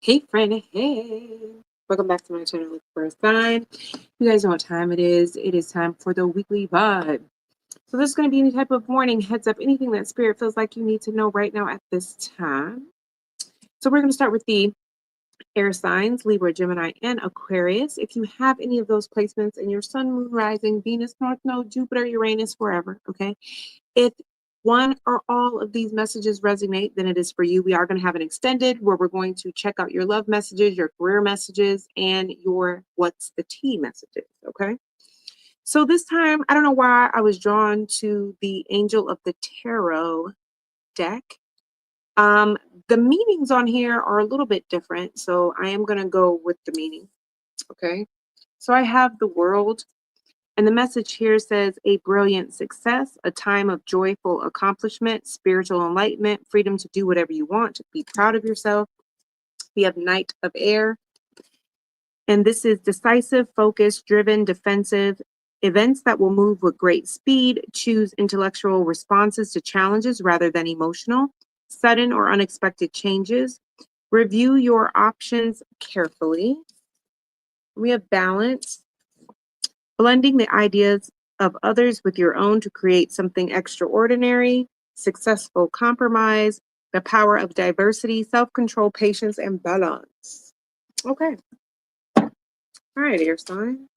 Hey friend, hey. Welcome back to my channel, Look for a Sign. You guys know what time it is. It is time for the weekly vibe. So this is going to be any type of warning, heads up, anything that spirit feels like you need to know right now at this time. So we're going to start with the air signs, Libra, Gemini, and Aquarius. If you have any of those placements in your sun, moon, rising, Venus, North Node, Jupiter, Uranus, wherever, okay? If one or all of these messages resonate, then it is for you. We are going to have an extended where we're going to check out your love messages, your career messages, and your what's the tea messages, okay? So this time, I don't know why I was drawn to the Angel of the Tarot deck. Um, the meanings on here are a little bit different, so I am going to go with the meaning, okay? So I have the World, and the message here says a brilliant success, a time of joyful accomplishment, spiritual enlightenment, freedom to do whatever you want, to be proud of yourself. We have Knight of Air, and this is decisive, focused, driven, defensive, events that will move with great speed, choose intellectual responses to challenges rather than emotional, sudden or unexpected changes, review your options carefully. We have Balance, blending the ideas of others with your own to create something extraordinary, successful compromise, the power of diversity, self-control, patience, and balance. Okay. All right, air sign.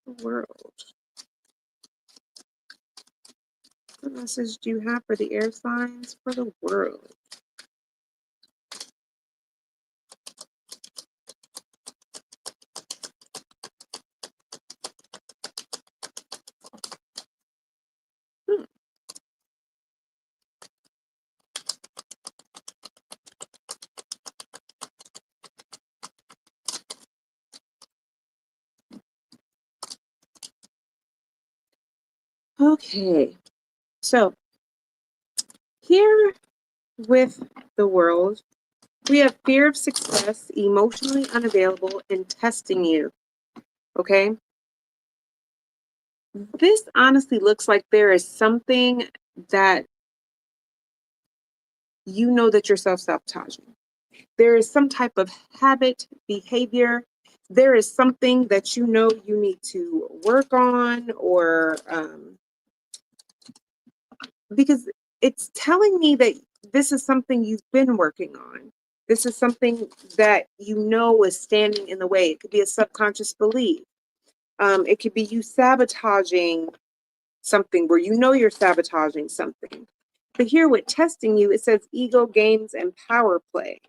The World. What message do you have for the air signs for the world? Hmm. Okay. So here with the world, we have fear of success, emotionally unavailable, and testing you. Okay. This honestly looks like there is something that you know that you're self-sabotaging. There is some type of habit, behavior. There is something that you know you need to work on, or because it's telling me that this is something you've been working on. This is something that you know is standing in the way. It could be a subconscious belief. It could be you sabotaging something where you know you're sabotaging something. But here with testing you, it says ego games and power play.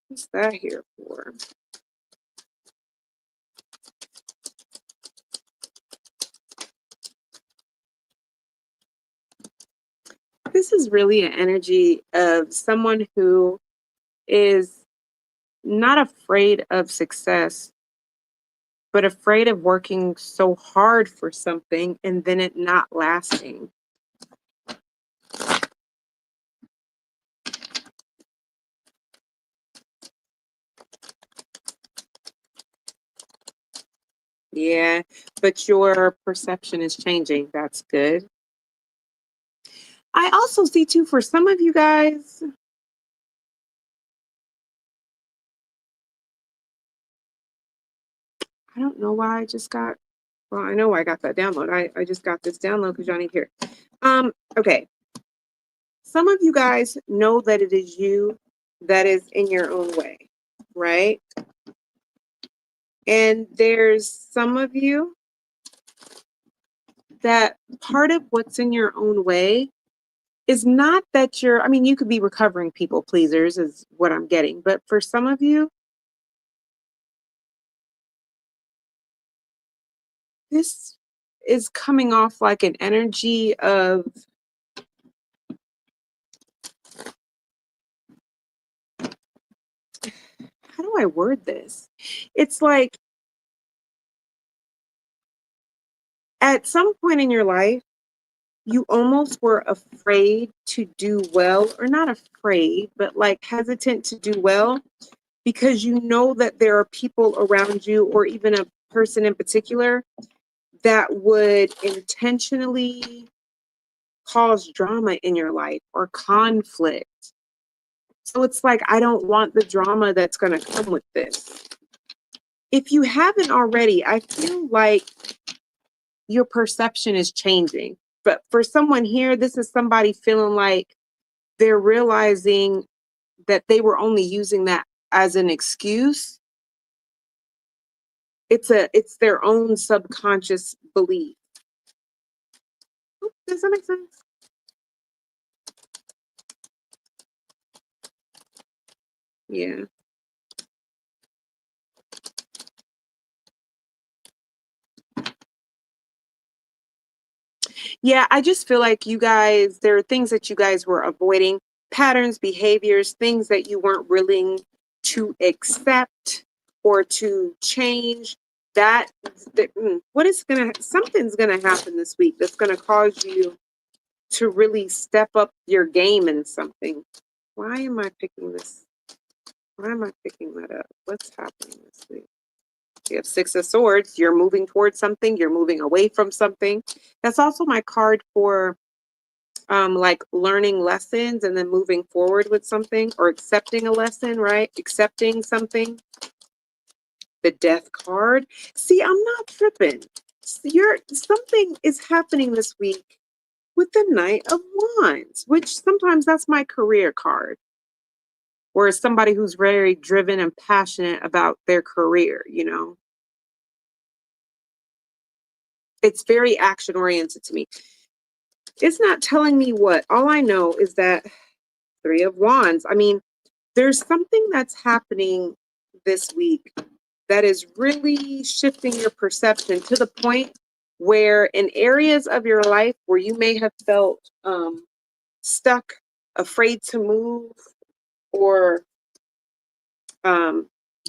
What's that here for? This is really an energy of someone who is not afraid of success, but afraid of working so hard for something and then it not lasting. Yeah, but your perception is changing. That's good. I also see too, for some of you guys, I don't know why I just got, well, I know why I got that download. I just got this download because y'all need to hear it. Okay. Some of you guys know that it is you that is in your own way, right? And there's some of you that part of what's in your own way is not that you're, I mean, you could be recovering people pleasers, is what I'm getting. But for some of you, this is coming off like an energy of, how do I word this? It's like at some point in your life, you almost were afraid to do well, or not afraid, but like hesitant to do well because you know that there are people around you, or even a person in particular, that would intentionally cause drama in your life or conflict. So it's like, I don't want the drama that's going to come with this. If you haven't already, I feel like your perception is changing. But for someone here, this is somebody feeling like they're realizing that they were only using that as an excuse. It's their own subconscious belief. Does that make sense? Yeah. Yeah, I just feel like you guys, there are things that you guys were avoiding, patterns, behaviors, things that you weren't willing to accept or to change. Something's gonna happen this week that's gonna cause you to really step up your game in something. Why am I picking this? Why am I picking that up? What's happening this week? You have Six of Swords. You're moving towards something. You're moving away from something. That's also my card for like learning lessons and then moving forward with something, or accepting a lesson, right? Accepting something. The Death card. See, I'm not tripping. Something is happening this week with the Knight of Wands, which sometimes that's my career card, or somebody who's very driven and passionate about their career, you know. It's very action oriented to me. It's not telling me what. All I know is that Three of Wands. I mean, there's something that's happening this week that is really shifting your perception to the point where in areas of your life where you may have felt stuck, afraid to move, or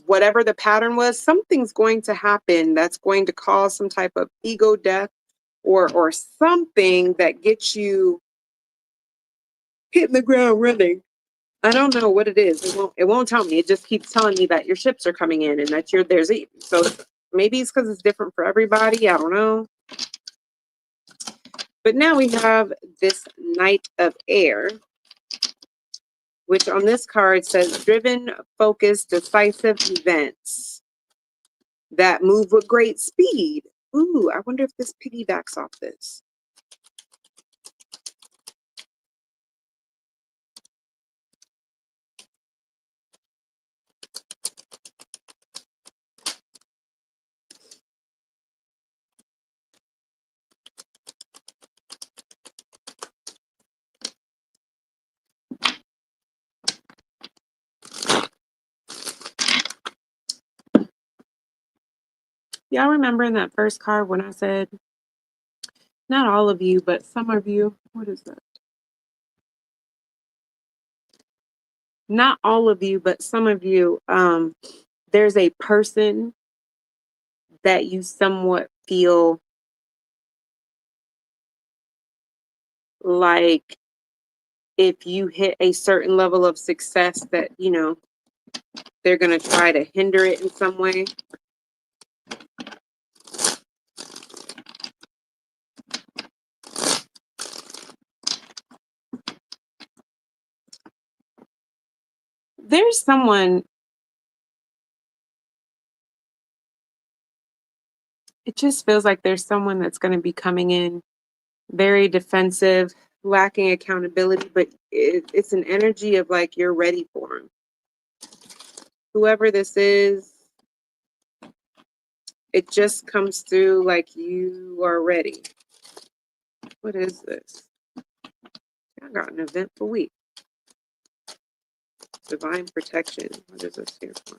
whatever the pattern was, something's going to happen that's going to cause some type of ego death, or something that gets you hitting the ground running. I don't know what it is. It won't tell me. It just keeps telling me that your ships are coming in and that so maybe it's because it's different for everybody. I don't know. But now we have this Knight of Air, which on this card says driven, focused, decisive events that move with great speed. Ooh, I wonder if this piggybacks off this. Y'all remember in that first card when I said, not all of you, but some of you, what is that? Not all of you, but some of you, there's a person that you somewhat feel like if you hit a certain level of success that, you know, they're going to try to hinder it in some way. There's someone, it just feels like there's someone that's going to be coming in very defensive, lacking accountability, but it's an energy of like you're ready for them. Whoever this is, it just comes through like you are ready. What is this? I got an eventful week. Divine protection. What is this here for?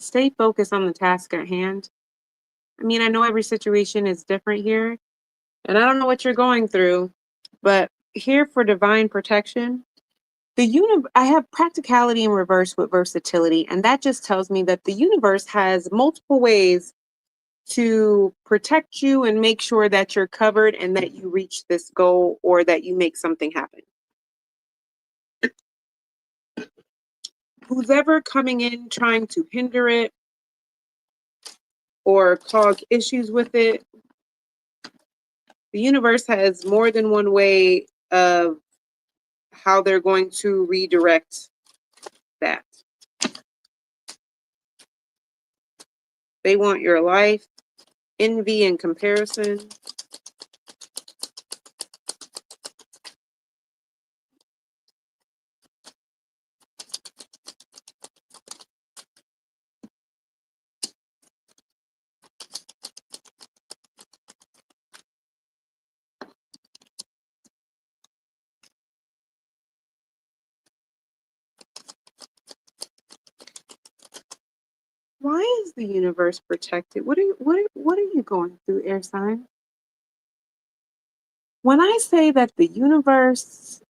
Stay focused on the task at hand. I mean, I know every situation is different here, and I don't know what you're going through, but here for divine protection, I have practicality in reverse with versatility, and that just tells me that the universe has multiple ways to protect you and make sure that you're covered and that you reach this goal or that you make something happen. who's ever coming in trying to hinder it or cause issues with it, the universe has more than one way of how they're going to redirect that. They want your life, envy, and comparison. Why is the universe protected? What are you going through, air sign? When I say that the universe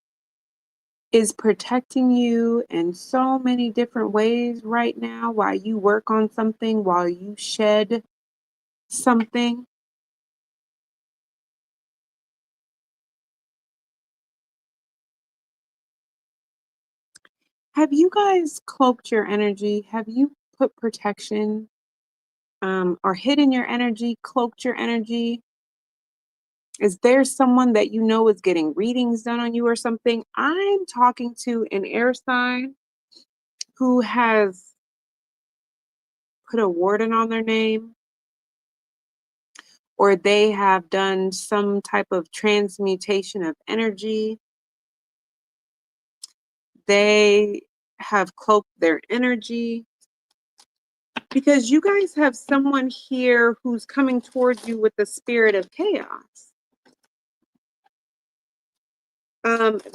is protecting you in so many different ways right now while you work on something, while you shed something, have you guys cloaked your energy? Have you put protection or hidden your energy, cloaked your energy? Is there someone that you know is getting readings done on you or something? I'm talking to an air sign who has put a warden on their name, or they have done some type of transmutation of energy. They have cloaked their energy because you guys have someone here who's coming towards you with the spirit of chaos.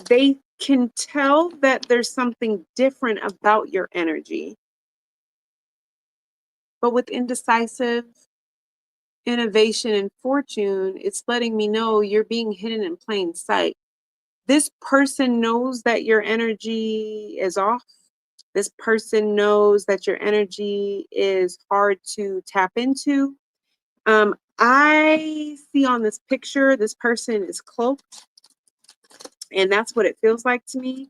They can tell that there's something different about your energy. But with indecisive, innovation, and fortune, it's letting me know you're being hidden in plain sight. This person knows that your energy is off. This person knows that your energy is hard to tap into. I see on this picture, this person is cloaked, and that's what it feels like to me.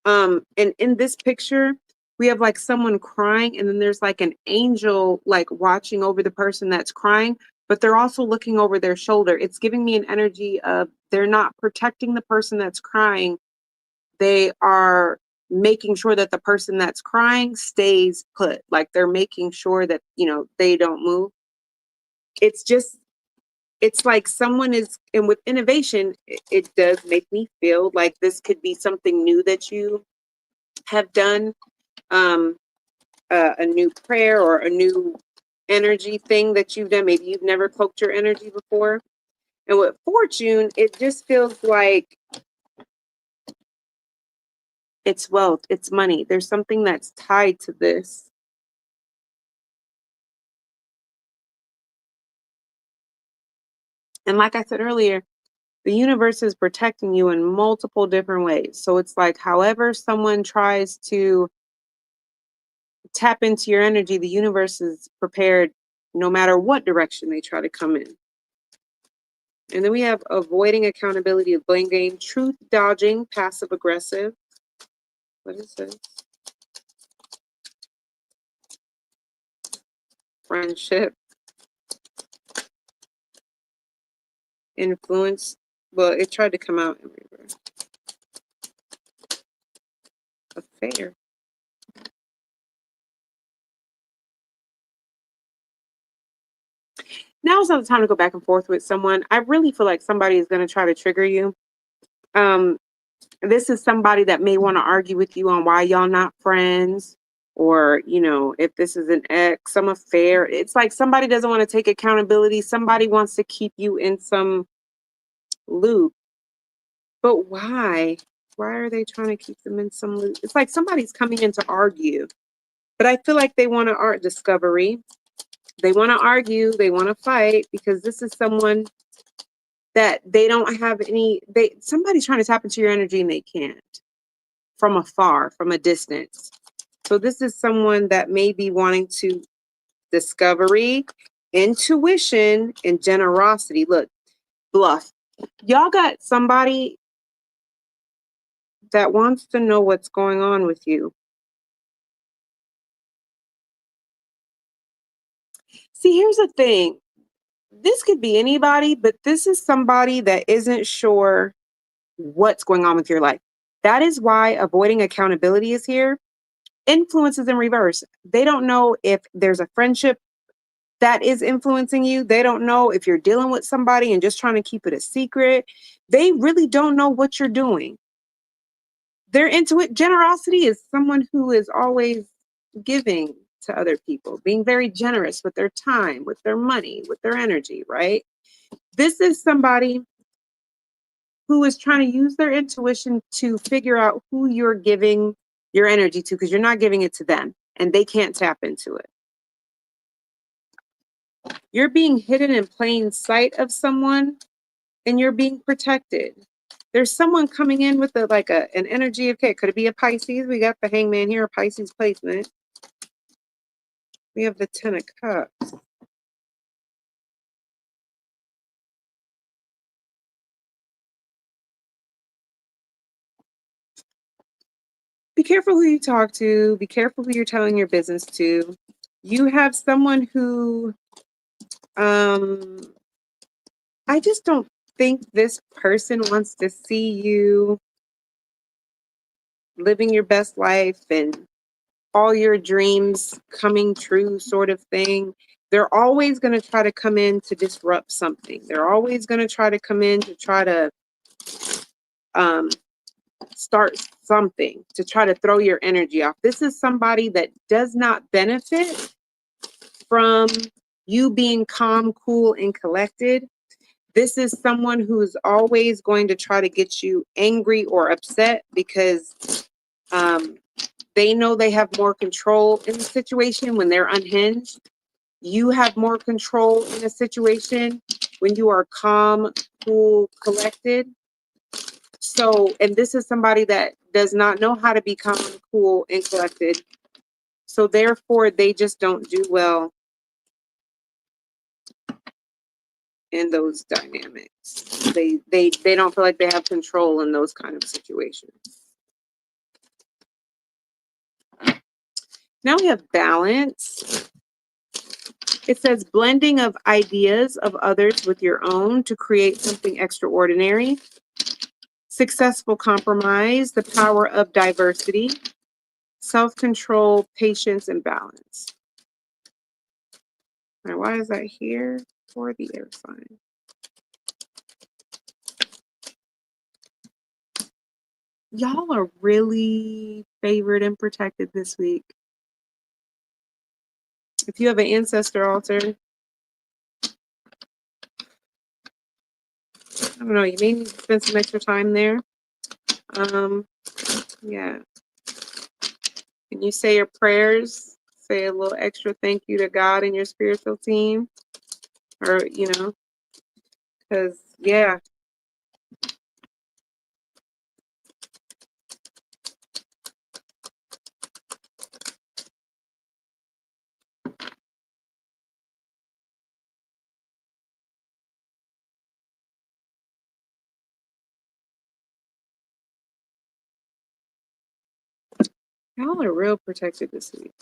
And in this picture, we have like someone crying, and then there's like an angel like watching over the person that's crying, but they're also looking over their shoulder. It's giving me an energy of they're not protecting the person that's crying. They are making sure that the person that's crying stays put. Like they're making sure that, they don't move. It's just, it's like someone is, and with innovation, it does make me feel like this could be something new that you have done, um, a new prayer or a new energy thing that you've done. Maybe you've never cloaked your energy before. And with fortune, it just feels like it's wealth, it's money. There's something that's tied to this. And like I said earlier, the universe is protecting you in multiple different ways. So it's like, however, someone tries to tap into your energy, the universe is prepared no matter what direction they try to come in. And then we have avoiding accountability, blame game, truth dodging, passive aggressive. What is this? Friendship, influence. Well, it tried to come out in reverse. Affair. Now's not the time to go back and forth with someone. I really feel like somebody is going to try to trigger you. Um, this is somebody that may want to argue with you on why y'all not friends, or if this is an ex, some affair. It's like somebody doesn't want to take accountability. Somebody wants to keep you in some loop. But why are they trying to keep them in some loop? It's like somebody's coming in to argue, but I feel like they want to art discovery. They want to argue, they want to fight, because this is someone that they don't have somebody's trying to tap into your energy and they can't, from afar, from a distance. So this is someone that may be wanting to discovery, intuition, and generosity. Look, bluff. Y'all got somebody that wants to know what's going on with you. See, here's the thing. This could be anybody, but this is somebody that isn't sure what's going on with your life. That is why avoiding accountability is here. Influences in reverse. They don't know if there's a friendship that is influencing you. They don't know if you're dealing with somebody and just trying to keep it a secret. They really don't know what you're doing. They're into it. Generosity is someone who is always giving to other people, being very generous with their time, with their money, with their energy, right? This is somebody who is trying to use their intuition to figure out who you're giving your energy to, because you're not giving it to them and they can't tap into it. You're being hidden in plain sight of someone and you're being protected. There's someone coming in with an energy of, okay, could it be a Pisces? We got the Hangman here, a Pisces placement. We have the 10 of Cups. Be careful who you talk to. Be careful who you're telling your business to. You have someone who, I just don't think this person wants to see you living your best life and all your dreams coming true, sort of thing. They're always going to try to come in to disrupt something. They're always going to try to come in to try to start something, to try to throw your energy off. This is somebody that does not benefit from you being calm, cool, and collected. This is someone who's always going to try to get you angry or upset because they know they have more control in the situation when they're unhinged. You have more control in a situation when you are calm, cool, collected. So, and this is somebody that does not know how to be calm, cool, and collected. So therefore, they just don't do well in those dynamics. They don't feel like they have control in those kind of situations. Now we have balance. It says blending of ideas of others with your own to create something extraordinary. Successful compromise, the power of diversity, self-control, patience, and balance. Now, why is that here for the air sign? Y'all are really favored and protected this week. If you have an ancestor altar, I don't know, you may need to spend some extra time there. Yeah. Can you say your prayers? Say a little extra thank you to God and your spiritual team? Or, because, yeah. Y'all are real protected this week.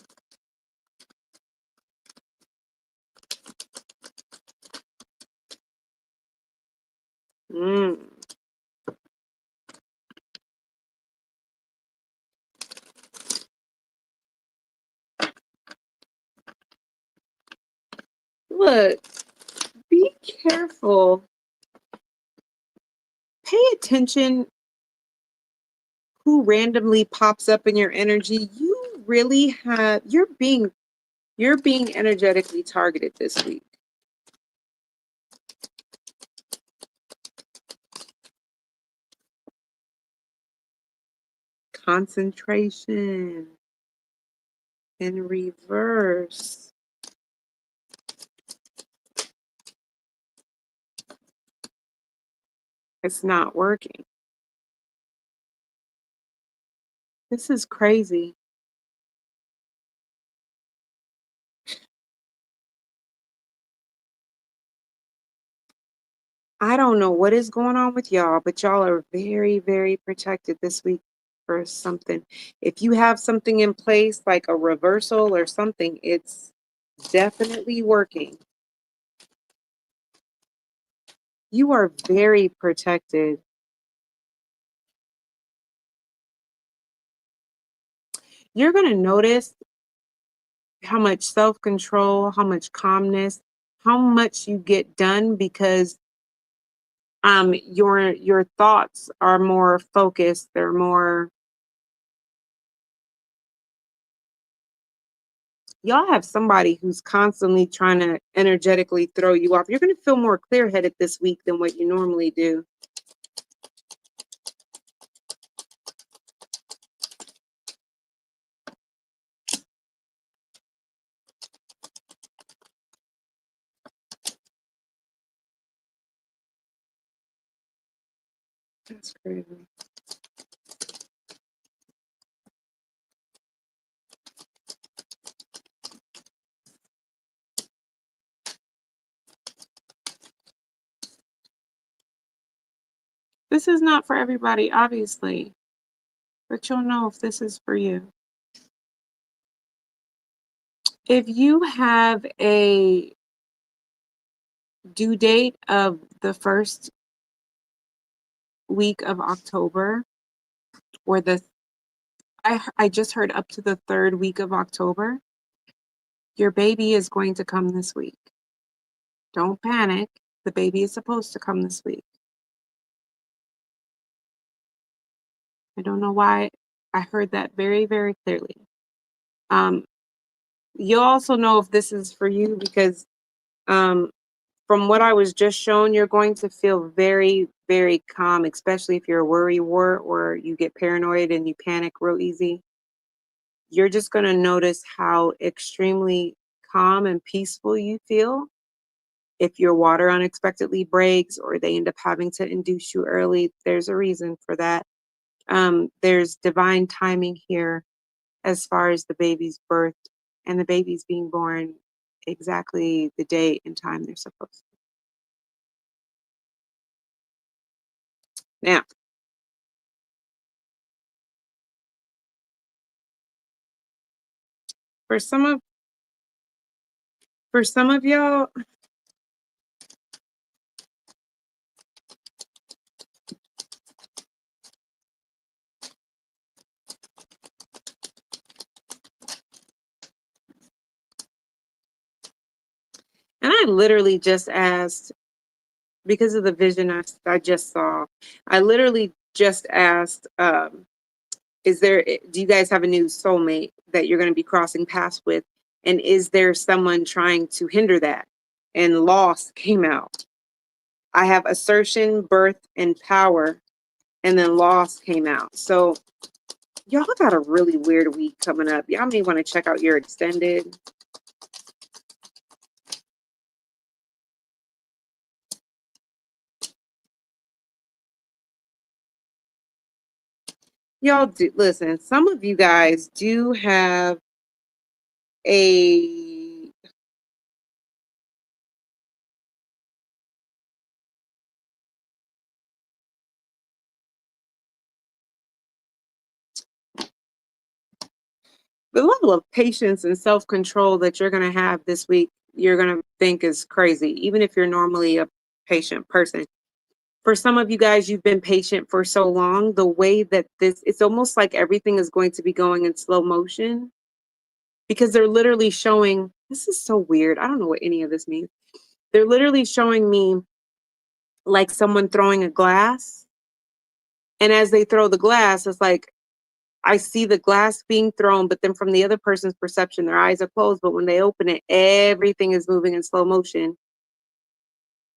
Look, be careful. Pay attention who randomly pops up in your energy. You really have, you're being energetically targeted this week. Concentration in reverse. It's not working. This is crazy. I don't know what is going on with y'all, but y'all are very, very protected this week for something. If you have something in place, like a reversal or something, it's definitely working. You are very protected. You're going to notice how much self-control, how much calmness, how much you get done because your thoughts are more focused, they're more. Y'all have somebody who's constantly trying to energetically throw you off. You're going to feel more clear-headed this week than what you normally do. That's crazy. This is not for everybody, obviously, but you'll know if this is for you. If you have a due date of the first week of October, or I just heard up to the third week of October, your baby is going to come this week. Don't panic. The baby is supposed to come this week. I don't know why I heard that very, very clearly. You'll also know if this is for you because from what I was just shown, you're going to feel very, very calm, especially if you're a worrywart or you get paranoid and you panic real easy. You're just going to notice how extremely calm and peaceful you feel. If your water unexpectedly breaks or they end up having to induce you early, there's a reason for that. There's divine timing here as far as the baby's birth and the baby's being born exactly the date and time they're supposed to. Now, for some of y'all, and I literally just asked because of the vision I just saw. I literally just asked, do you guys have a new soulmate that you're going to be crossing paths with? And is there someone trying to hinder that? And loss came out. I have assertion, birth, and power, and then loss came out. So y'all got a really weird week coming up. Y'all may want to check out your extended. Y'all do listen, some of you guys do have a the level of patience and self-control that you're going to have this week, you're going to think is crazy, even if you're normally a patient person. For some of you guys, you've been patient for so long, the way that it's almost like everything is going to be going in slow motion because they're literally showing, this is so weird. I don't know what any of this means. They're literally showing me like someone throwing a glass. And as they throw the glass, it's like I see the glass being thrown, but then from the other person's perception, their eyes are closed. But when they open it, everything is moving in slow motion.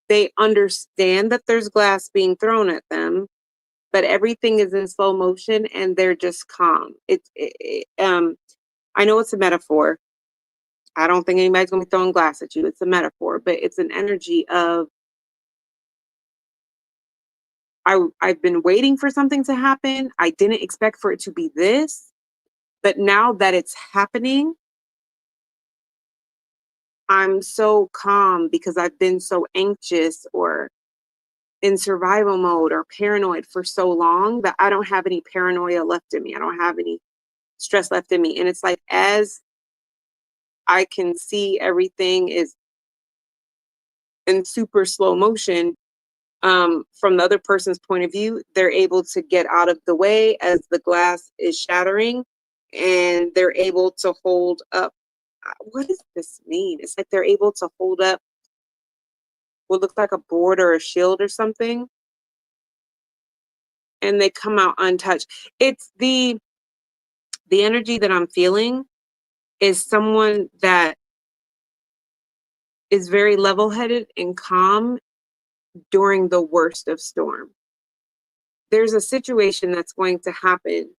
They understand that there's glass being thrown at them, but everything is in slow motion and they're just calm. I know it's a metaphor. I don't think anybody's going to be throwing glass at you. It's a metaphor, but it's an energy of I've been waiting for something to happen. I didn't expect for it to be this, but now that it's happening, I'm so calm because I've been so anxious or in survival mode or paranoid for so long that I don't have any paranoia left in me. I don't have any stress left in me. And it's like as I can see everything is in super slow motion. From the other person's point of view, they're able to get out of the way as the glass is shattering, and they're able to hold up. What does this mean? It's like they're able to hold up what looks like a board or a shield or something, and they come out untouched. It's the energy that I'm feeling is someone that is very level-headed and calm during the worst of storm. There's a situation that's going to happen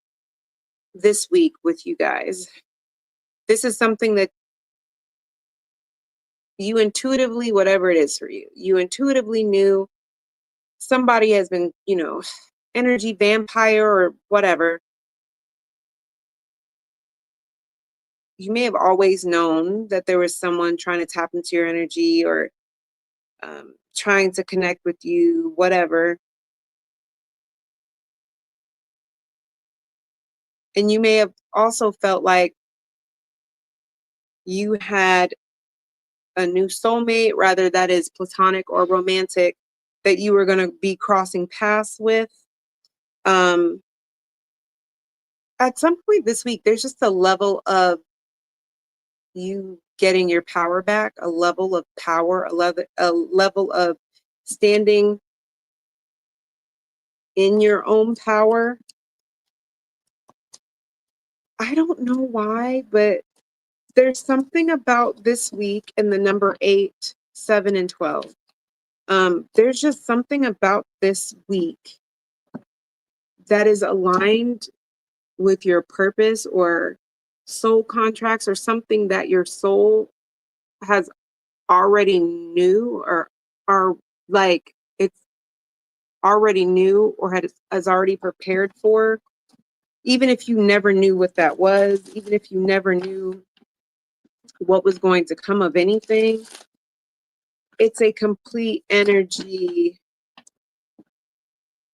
this week with you guys. This is something that you intuitively, whatever it is for you, you intuitively knew somebody has been, energy vampire or whatever. You may have always known that there was someone trying to tap into your energy or trying to connect with you, whatever. And you may have also felt like you had a new soulmate, rather that is platonic or romantic, that you were going to be crossing paths with. At some point this week, there's just a level of you getting your power back, a level of power, a level of standing in your own power. I don't know why, but there's something about this week and the number 8, 7, and 12. There's just something about this week that is aligned with your purpose or soul contracts or something that your soul has already knew or are like it's already knew or has already prepared for, even if you never knew what that was, even if you never knew what was going to come of anything. It's a complete energy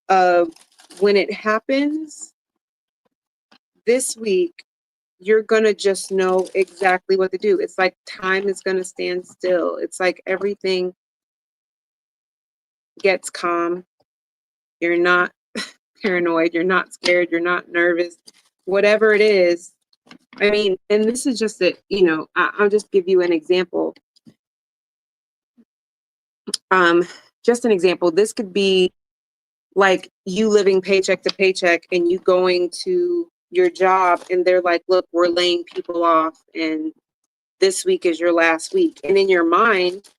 of when it happens this week, you're going to just know exactly what to do. It's like time is going to stand still. It's like everything gets calm. You're not paranoid. You're not scared. You're not nervous. Whatever it is. I mean, and this is just that, I'll just give you an example. Just an example. This could be like you living paycheck to paycheck and you going to your job and they're like, look, we're laying people off and this week is your last week. And in your mind,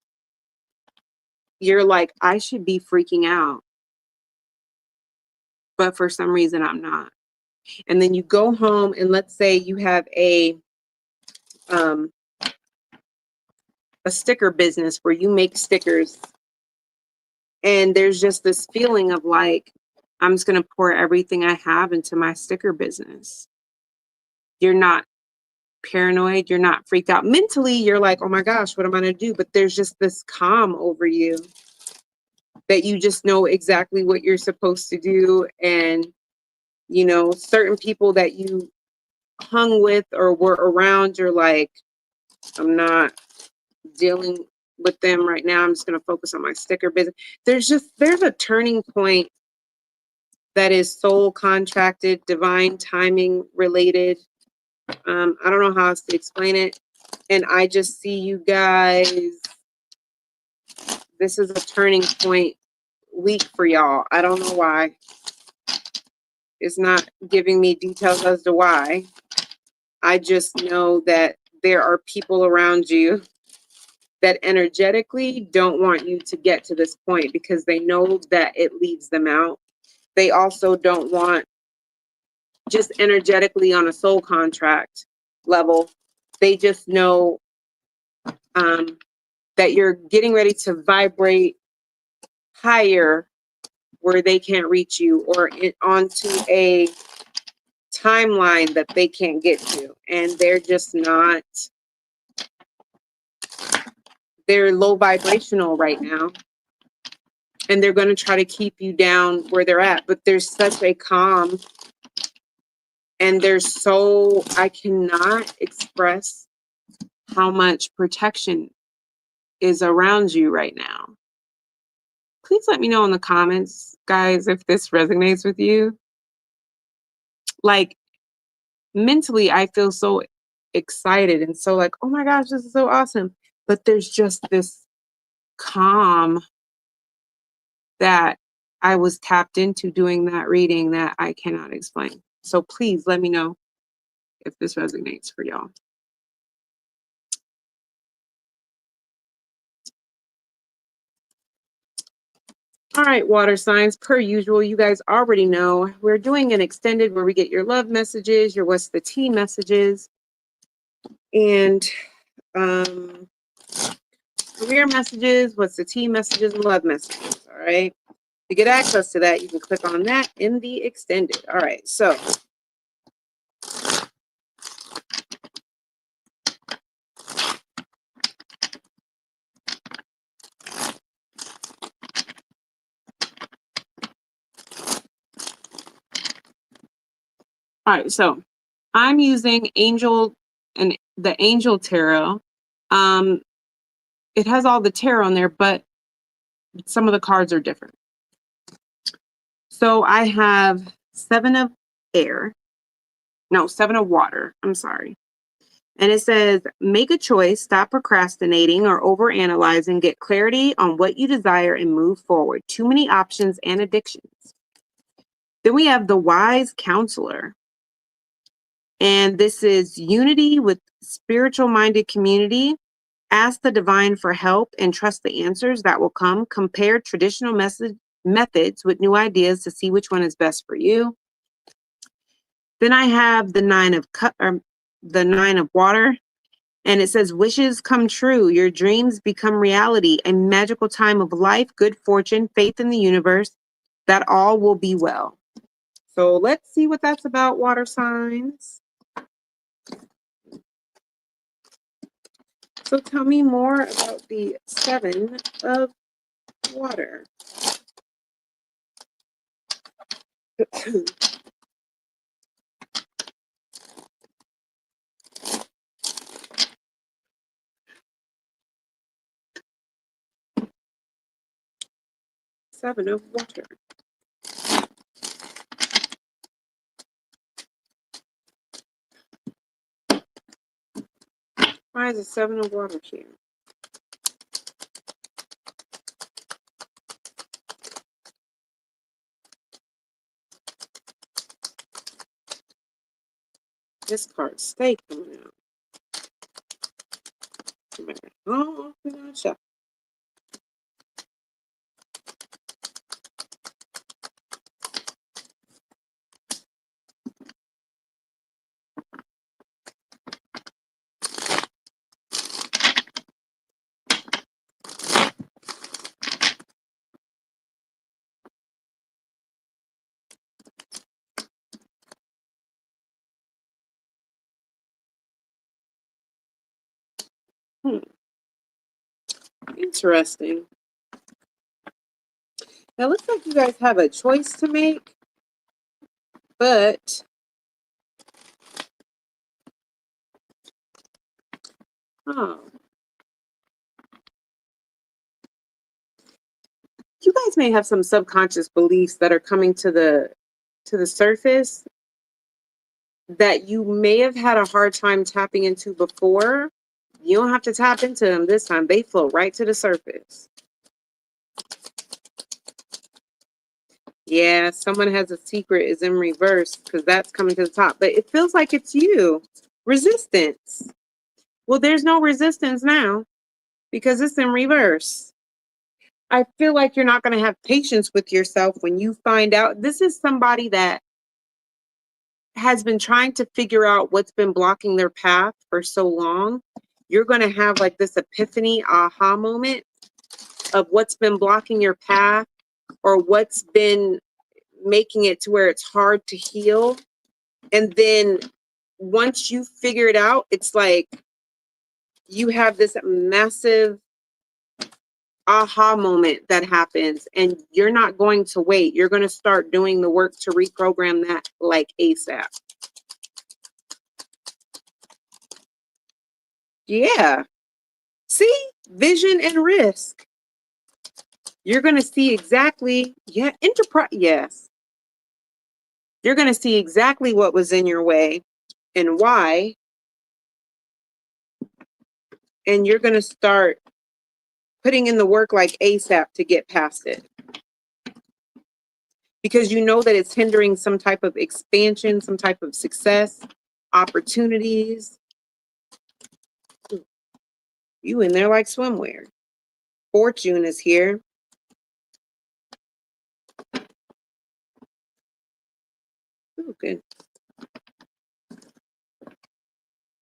you're like, I should be freaking out. But for some reason, I'm not. And then you go home and let's say you have a sticker business where you make stickers. And there's just this feeling of like, I'm just going to pour everything I have into my sticker business. You're not paranoid. You're not freaked out. Mentally, you're like, oh my gosh, what am I going to do? But there's just this calm over you that you just know exactly what you're supposed to do. And, certain people that you hung with or were around, you're like, I'm not dealing with them right now. I'm just going to focus on my sticker business. There's a turning point that is soul contracted, divine timing related. I don't know how else to explain it. And I just see you guys. This is a turning point week for y'all. I don't know why. It's not giving me details as to why. I just know that there are people around you that energetically don't want you to get to this point because they know that it leaves them out. They also don't want, just energetically on a soul contract level, they just know that you're getting ready to vibrate higher where they can't reach you or onto a timeline that they can't get to. And they're just not, they're low vibrational right now. And they're going to try to keep you down where they're at. But there's such a calm and I cannot express how much protection is around you right now. Please let me know in the comments, guys, if this resonates with you. Like, mentally, I feel so excited and so like, oh my gosh, this is so awesome. But there's just this calm that I was tapped into doing that reading that I cannot explain. So please let me know if this resonates for y'all. All right, water signs, per usual, you guys already know we're doing an extended where we get your love messages, your what's the tea messages, and career messages, what's the tea messages, and love messages. All right. To get access to that, you can click on that in the extended. All right. So all right, so I'm using Angel and the Angel Tarot. It has all the tarot in there, but some of the cards are different. So I have 7 of air. No, 7 of water. I'm sorry. And it says, make a choice, stop procrastinating or overanalyzing, get clarity on what you desire and move forward. Too many options and addictions. Then we have the wise counselor. And this is unity with spiritual minded community. Ask the divine for help and trust the answers that will come. Compare traditional methods with new ideas to see which one is best for you. Then I have the 9 of the 9 of water, and it says wishes come true, your dreams become reality, a magical time of life, good fortune, faith in the universe, that all will be well. So let's see what that's about, water signs. So tell me more about the 7 of water. Seven of water. Why is it 7 of water here? This card stay coming out. Oh, gotcha. Interesting. Now, it looks like you guys have a choice to make, but you guys may have some subconscious beliefs that are coming to the surface that you may have had a hard time tapping into before. You don't have to tap into them this time. They flow right to the surface. Yeah, someone has a secret is in reverse because that's coming to the top. But it feels like it's you. Resistance. Well, there's no resistance now because it's in reverse. I feel like you're not going to have patience with yourself when you find out this is somebody that has been trying to figure out what's been blocking their path for so long. You're going to have like this epiphany, aha moment of what's been blocking your path or what's been making it to where it's hard to heal. And then once you figure it out, it's like you have this massive aha moment that happens, and you're not going to wait. You're going to start doing the work to reprogram that like ASAP. Yeah. See? Vision and risk. You're going to see exactly, yeah, enterprise. Yes. You're going to see exactly what was in your way and why. And you're going to start putting in the work like ASAP to get past it. Because you know that it's hindering some type of expansion, some type of success, opportunities. You in there like swimwear. Fortune is here. Oh, good.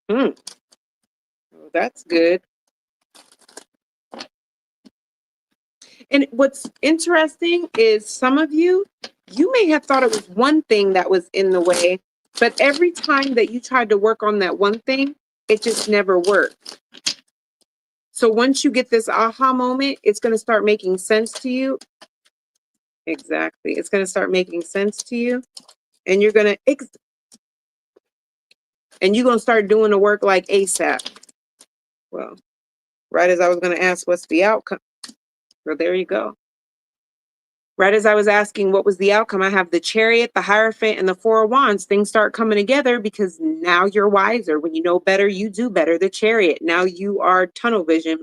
Oh, that's good. And what's interesting is some of you, you may have thought it was one thing that was in the way, but every time that you tried to work on that one thing, it just never worked. So once you get this aha moment, it's going to start making sense to you. Exactly. It's going to start making sense to you. And you're going to, and you're going to start doing the work like ASAP. Well, right as I was going to ask, what's the outcome? Well, there you go. Right as I was asking what was the outcome, I have the Chariot, the Hierophant, and the Four of Wands. Things start coming together because now you're wiser. When you know better, you do better. The Chariot. Now you are tunnel vision,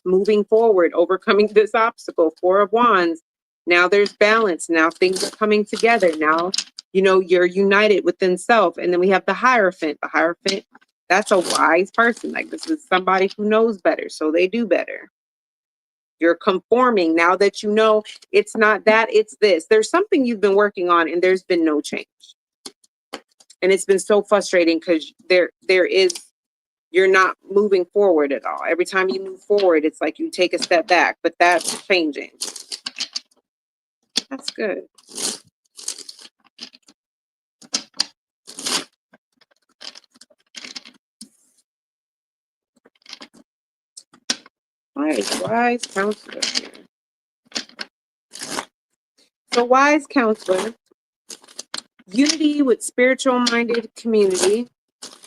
moving forward, overcoming this obstacle. Four of Wands. Now there's balance. Now things are coming together. Now, you know, you're united within self. And then we have the Hierophant. The Hierophant, that's a wise person. Like this is somebody who knows better. So they do better. You're conforming now that you know it's not that, it's this. There's something you've been working on and there's been no change. And it's been so frustrating because you're not moving forward at all. Every time you move forward, it's like you take a step back, but that's changing. That's good. Wise counselor here. So wise counselor, unity with spiritual minded community.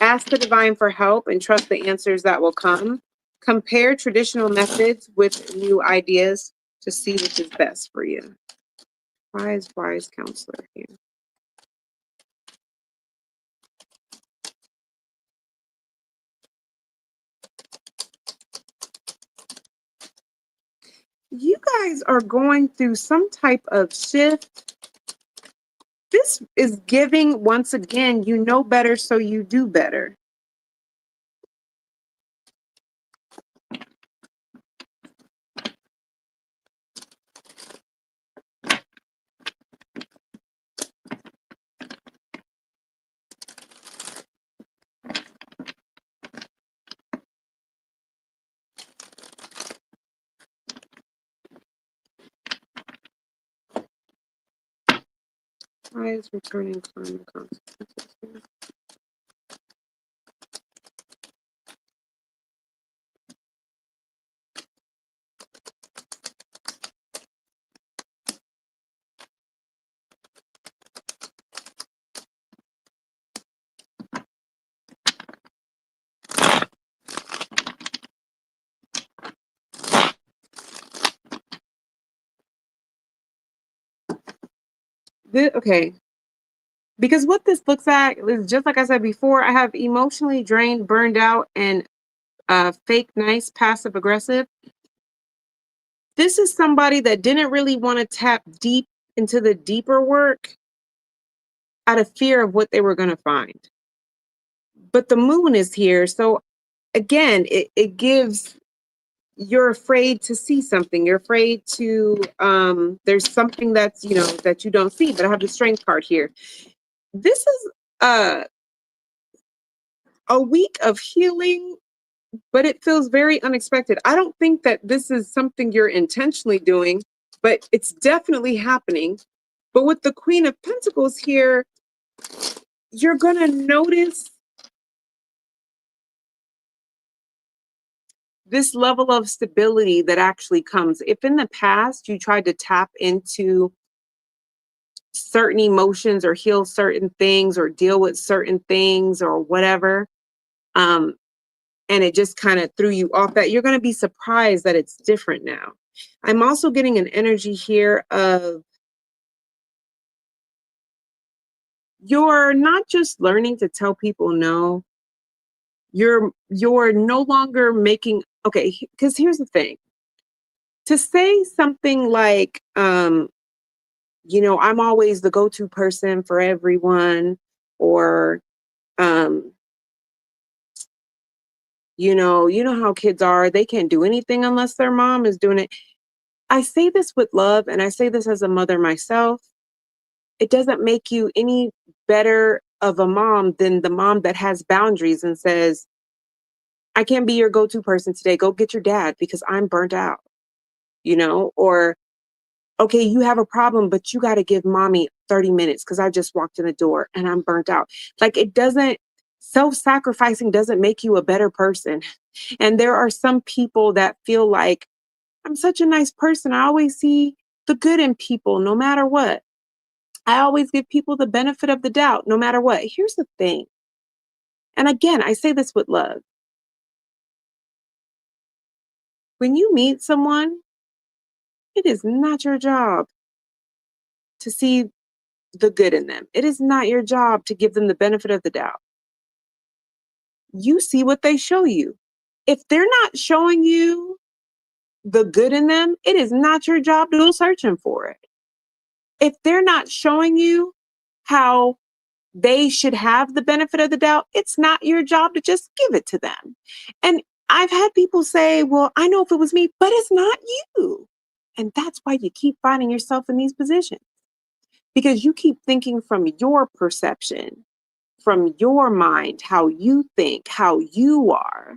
Ask the divine for help and trust the answers that will come. Compare traditional methods with new ideas to see which is best for you. Wise counselor here. You guys are going through some type of shift. This is giving, once again, you know better, so you do better. Wise returning karma consequences. Okay. Because what this looks at is just like I said before, I have emotionally drained, burned out, and fake nice, passive aggressive. This is somebody that didn't really want to tap deep into the deeper work out of fear of what they were going to find. But the moon is here. So again, it gives, you're afraid to see something. You're afraid to, there's something that's, you know, that you don't see. But I have the strength card here. This is a week of healing, but it feels very unexpected. I don't think that this is something you're intentionally doing, but it's definitely happening. But with the Queen of Pentacles here, you're going to notice this level of stability that actually comes. If in the past you tried to tap into certain emotions or heal certain things or deal with certain things or whatever, and it just kind of threw you off, that you're going to be surprised that it's different now. I'm also getting an energy here of you're not just learning to tell people no, you're no longer making, okay, because here's the thing. To say something like, I'm always the go-to person for everyone, or, um, you know how kids are, they can't do anything unless their mom is doing it. I say this with love, and I say this as a mother myself. It doesn't make you any better of a mom than the mom that has boundaries and says, I can't be your go-to person today. Go get your dad because I'm burnt out, or okay, you have a problem, but you got to give mommy 30 minutes because I just walked in the door and I'm burnt out. Like, it doesn't, self-sacrificing doesn't make you a better person. And there are some people that feel like, I'm such a nice person. I always see the good in people no matter what. I always give people the benefit of the doubt no matter what. Here's the thing. And again, I say this with love. When you meet someone, it is not your job to see the good in them. It is not your job to give them the benefit of the doubt. You see what they show you. If they're not showing you the good in them, it is not your job to go searching for it. If they're not showing you how they should have the benefit of the doubt, it's not your job to just give it to them. And I've had people say, well, I know if it was me, but it's not you. And that's why you keep finding yourself in these positions, because you keep thinking from your perception, from your mind, how you think, how you are.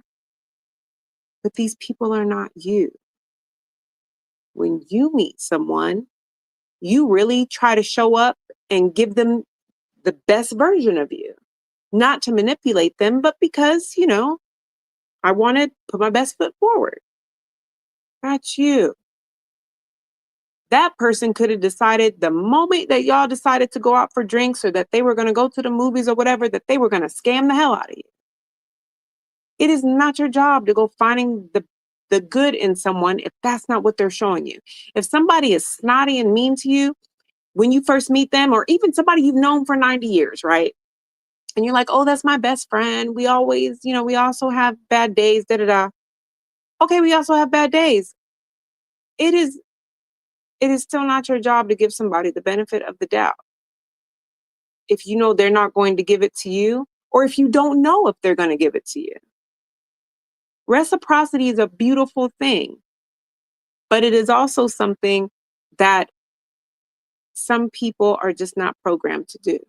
But these people are not you. When you meet someone, you really try to show up and give them the best version of you, not to manipulate them, but because, I want to put my best foot forward. That's you. That person could have decided the moment that y'all decided to go out for drinks, or that they were going to go to the movies or whatever, that they were going to scam the hell out of you. It is not your job to go finding the good in someone if that's not what they're showing you. If somebody is snotty and mean to you when you first meet them, or even somebody you've known for 90 years, right? And you're like, oh, that's my best friend. We always, we also have bad days, da da da. Okay, we also have bad days. It is still not your job to give somebody the benefit of the doubt if you know they're not going to give it to you, or if you don't know if they're going to give it to you. Reciprocity is a beautiful thing, but it is also something that some people are just not programmed to do.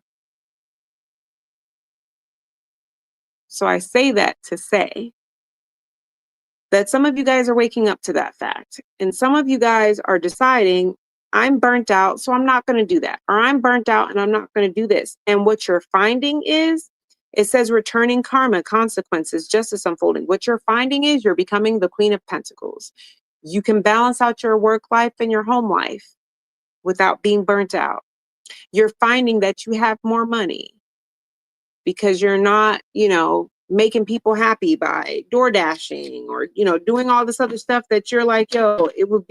So I say that to say that some of you guys are waking up to that fact. And some of you guys are deciding, I'm burnt out, so I'm not going to do that. Or I'm burnt out and I'm not going to do this. And what you're finding is, it says returning karma, consequences, justice unfolding. What you're finding is you're becoming the Queen of Pentacles. You can balance out your work life and your home life without being burnt out. You're finding that you have more money because you're not, making people happy by door dashing, or, doing all this other stuff that you're like, yo, it would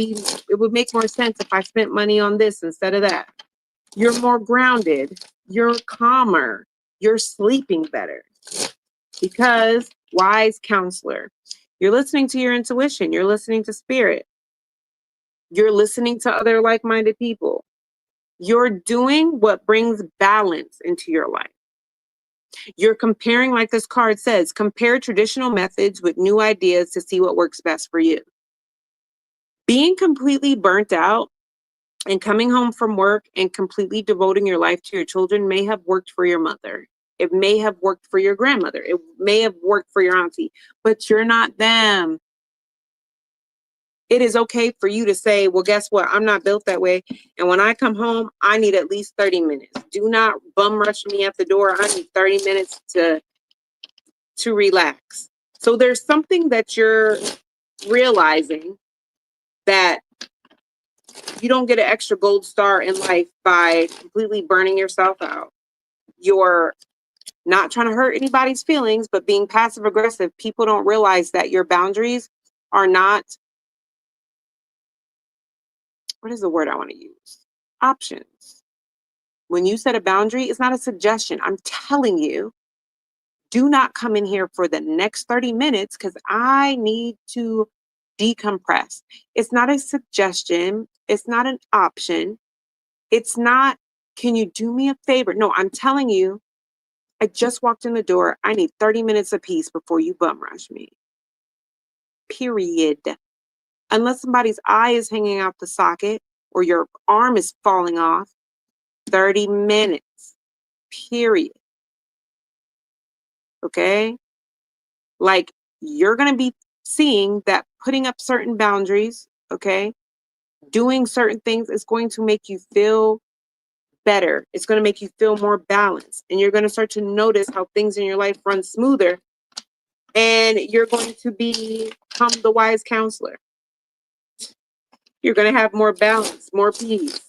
make more sense if I spent money on this instead of that. You're more grounded. You're calmer. You're sleeping better because wise counselor. You're listening to your intuition. You're listening to spirit. You're listening to other like-minded people. You're doing what brings balance into your life. You're comparing, like this card says, compare traditional methods with new ideas to see what works best for you. Being completely burnt out and coming home from work and completely devoting your life to your children may have worked for your mother. It may have worked for your grandmother. It may have worked for your auntie, but you're not them. It is okay for you to say, well, guess what? I'm not built that way. And when I come home, I need at least 30 minutes. Do not bum rush me at the door. I need 30 minutes to relax. So there's something that you're realizing, that you don't get an extra gold star in life by completely burning yourself out. You're Not trying to hurt anybody's feelings, but being passive aggressive. People don't realize that your boundaries are not, what is the word I want to use? Options. When you set a boundary, it's not a suggestion. I'm telling you, do not come in here for the next 30 minutes because I need to decompress. It's not a suggestion. It's not an option. It's not, can you do me a favor? No, I'm telling you, I just walked in the door. I need 30 minutes of peace before you bum rush me. Period. Unless somebody's eye is hanging out the socket or your arm is falling off, 30 minutes. Period. Okay? Like, you're going to be seeing that putting up certain boundaries, okay, doing certain things is going to make you feel better. It's going to make you feel more balanced. And you're going to start to notice how things in your life run smoother. And you're going to become the wise counselor. You're going to have more balance, more peace.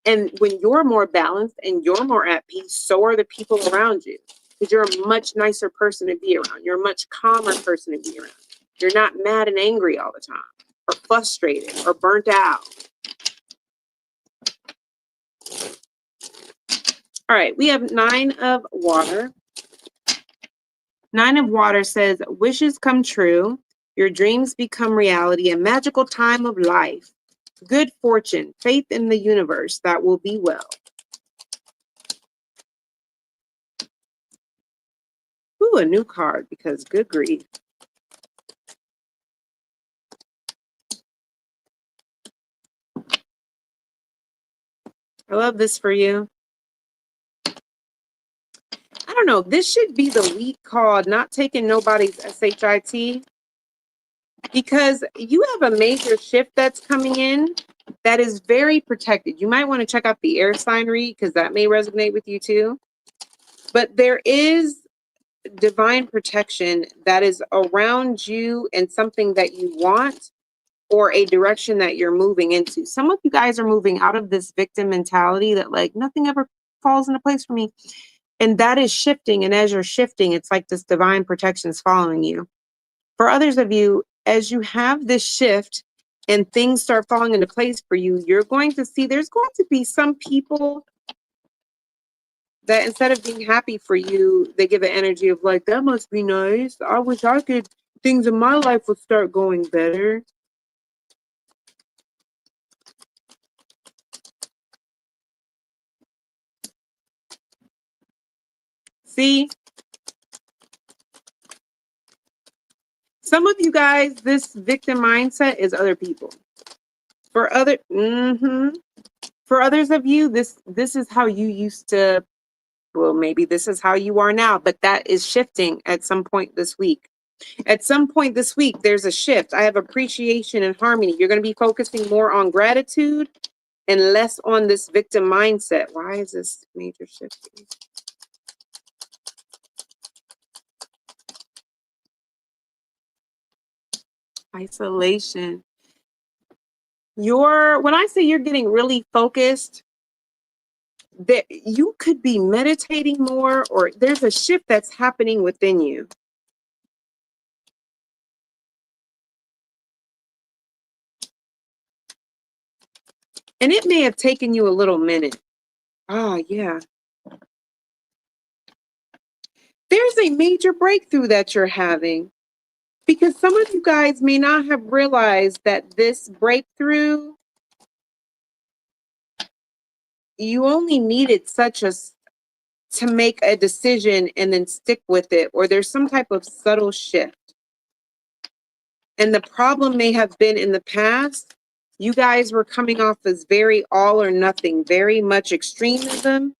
And when you're more balanced and you're more at peace, so are the people around you. Because you're a much nicer person to be around. You're a much calmer person to be around. You're not mad and angry all the time, or frustrated, or burnt out. All right, we have 9 of water. 9 of water says, wishes come true, your dreams become reality, a magical time of life, good fortune, faith in the universe, that will be well. Ooh, a new card, because good grief. I love this for you. I don't know. This should be the week called Not Taking Nobody's SHIT, because you have a major shift that's coming in that is very protected. You might want to check out the air sign read because that may resonate with you too. But there is divine protection that is around you and something that you want or a direction that you're moving into. Some of you guys are moving out of this victim mentality that like nothing ever falls into place for me. And that is shifting. And as you're shifting, it's like this divine protection is following you. For others of you, as you have this shift and things start falling into place for you, you're going to see there's going to be some people that instead of being happy for you, they give an energy of like, that must be nice. I wish I could, things in my life would start going better. See? Some of you guys, this victim mindset is other people. For other, for others of you, this is how you used to, well, maybe this is how you are now, but that is shifting at some point this week. At some point this week, there's a shift. I have appreciation and harmony. You're going to be focusing more on gratitude and less on this victim mindset. Why is this major shifting? Isolation. When I say you're getting really focused, that you could be meditating more, or there's a shift that's happening within you. And it may have taken you a little minute. Ah, yeah. There's a major breakthrough that you're having, because some of you guys may not have realized that this breakthrough, you only needed to make a decision and then stick with it, or there's some type of subtle shift. And the problem may have been in the past, you guys were coming off as very all or nothing, very much extremism,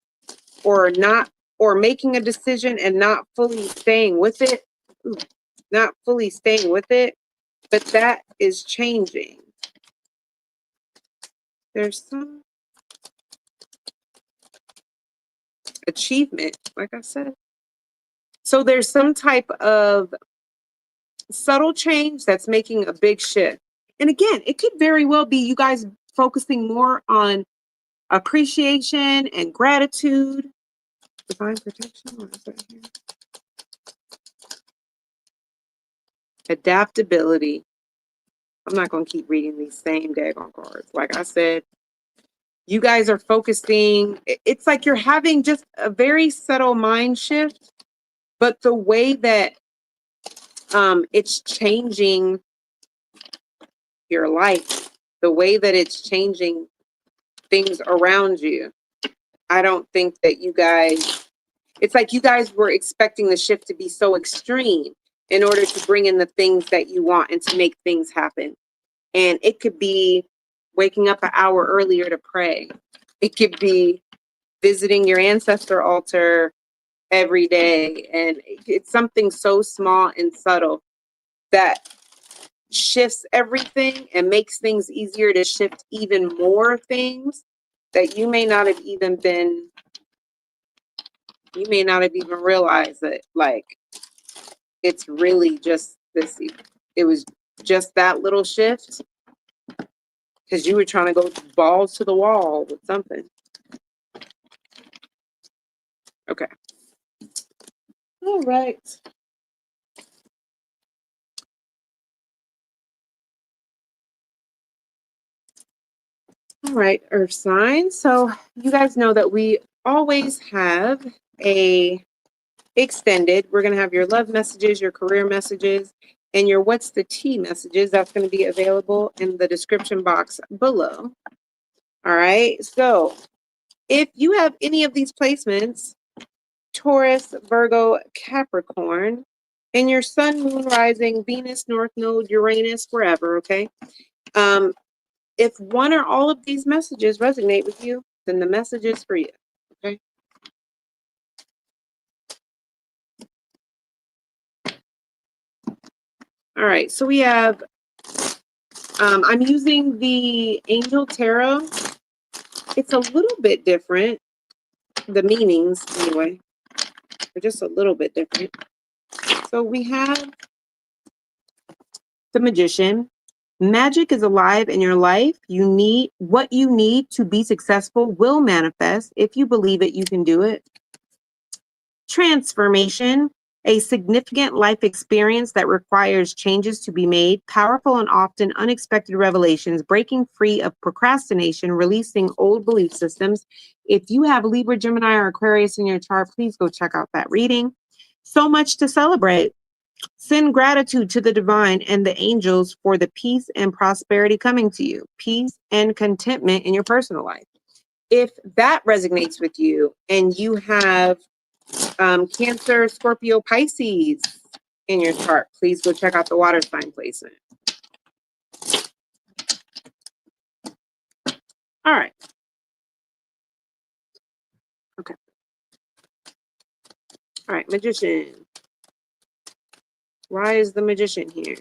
or not, or making a decision and not fully staying with it. Not fully staying with it, but that is changing. There's some achievement, like I said. So there's some type of subtle change that's making a big shift. And again, it could very well be you guys focusing more on appreciation and gratitude. Divine protection, what is that here? Adaptability. I'm not going to keep reading these same daggone cards. Like I said, you guys are focusing. It's like you're having just a very subtle mind shift, but the way that it's changing your life, the way that it's changing things around you. I don't think that you guys, it's like you guys were expecting the shift to be so extreme in order to bring in the things that you want and to make things happen. And it could be waking up an hour earlier to pray. It could be visiting your ancestor altar every day. And it's something so small and subtle that shifts everything and makes things easier to shift even more things that you may not have even realized that, like, it's really just this, it was just that little shift because you were trying to go balls to the wall with something. Okay. All right. All right, Earth signs. So you guys know that we always have a extended. We're going to have your love messages, your career messages, and your what's the tea messages. That's going to be available in the description box below. All right. So if you have any of these placements, Taurus, Virgo, Capricorn, and your sun, moon, rising, Venus, North Node, Uranus, wherever, okay? If one or all of these messages resonate with you, then the message is for you, okay? All right, so we have, I'm using the Angel Tarot. It's a little bit different. The meanings, anyway, are just a little bit different. So we have the Magician. Magic is alive in your life. You need what you need to be successful will manifest. If you believe it, you can do it. Transformation, a significant life experience that requires changes to be made, powerful and often unexpected revelations, breaking free of procrastination, releasing old belief systems. If you have Libra, Gemini, or Aquarius in your chart, please go check out that reading. So much to celebrate. Send gratitude to the divine and the angels for the peace and prosperity coming to you, peace and contentment in your personal life. If that resonates with you and you have Cancer, Scorpio, Pisces in your chart, please go check out the water sign placement. All right. Okay. All right, Magician. Why is the Magician here?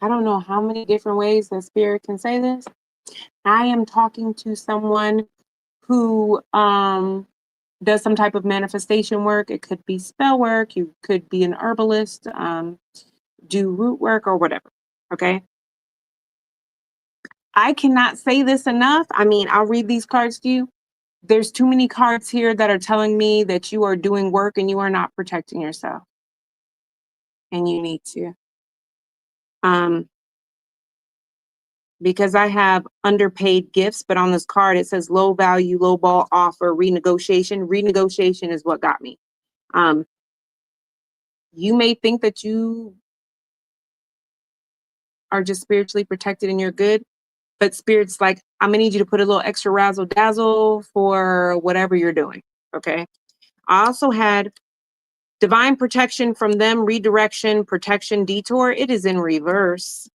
I don't know how many different ways that spirit can say this. I am talking to someone who does some type of manifestation work. It could be spell work. You could be an herbalist, do root work or whatever. Okay. I cannot say this enough. I mean, I'll read these cards to you. There's too many cards here that are telling me that you are doing work and you are not protecting yourself. And you need to. Because I have underpaid gifts, but on this card it says low value, low ball offer, renegotiation. Renegotiation is what got me. You may think that you are just spiritually protected and you're good, but spirit's like, I'm gonna need you to put a little extra razzle dazzle for whatever you're doing. Okay. I also had divine protection from them, redirection, protection, detour. It is in reverse.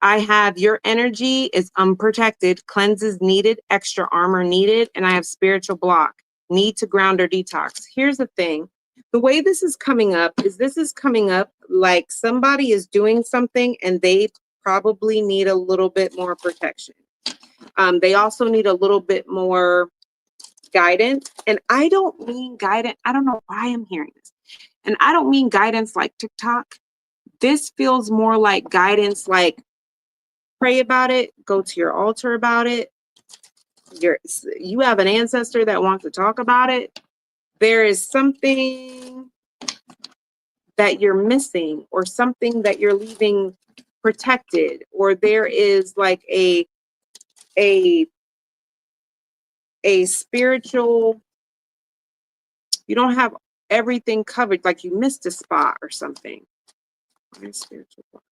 I have your energy is unprotected, cleanses needed, extra armor needed, and I have spiritual block, need to ground or detox. Here's the thing. The way this is coming up is this is coming up like somebody is doing something and they probably need a little bit more protection. They also need a little bit more guidance. And I don't mean guidance. I don't know why I'm hearing this. And I don't mean guidance like TikTok. This feels more like guidance, like pray about it, go to your altar about it. You have an ancestor that wants to talk about it. There is something that you're missing or something that you're leaving protected, or there is like a spiritual, you don't have everything covered, like you missed a spot or something. Spiritual block.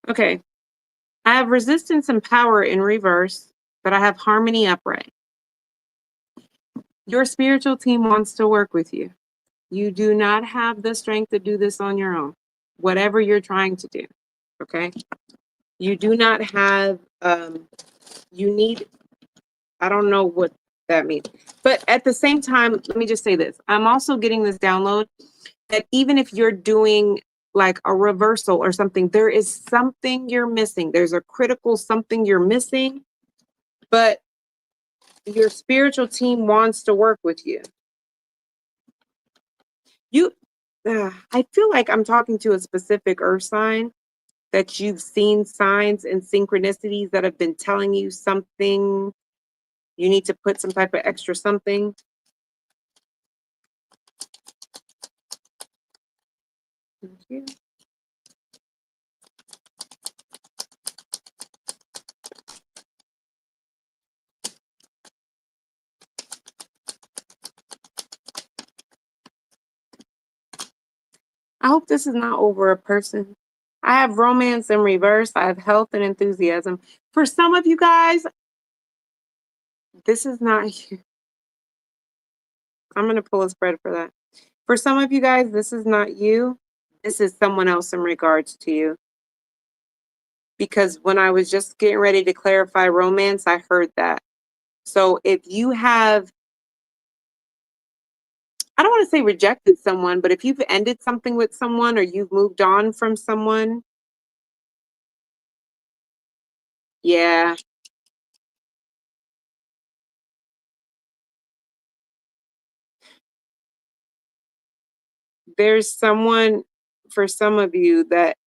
Okay. I have resistance and power in reverse, but I have harmony upright. Your spiritual team wants to work with you. You do not have the strength to do this on your own, whatever you're trying to do. Okay. You do not have, you need, I don't know what that means. But at the same time, let me just say this. I'm also getting this download that even if you're doing like a reversal or something, there is something you're missing. There's a critical something you're missing, but your spiritual team wants to work with you. I feel like I'm talking to a specific earth sign that you've seen signs and synchronicities that have been telling you something. You need to put some type of extra something. Thank you. I hope this is not over a person. I have romance in reverse. I have health and enthusiasm. For some of you guys, this is not you. I'm going to pull a spread for that. For some of you guys, this is not you. This is someone else in regards to you. Because when I was just getting ready to clarify romance, I heard that. So if you have, I don't want to say rejected someone, but if you've ended something with someone or you've moved on from someone, yeah. There's someone for some of you that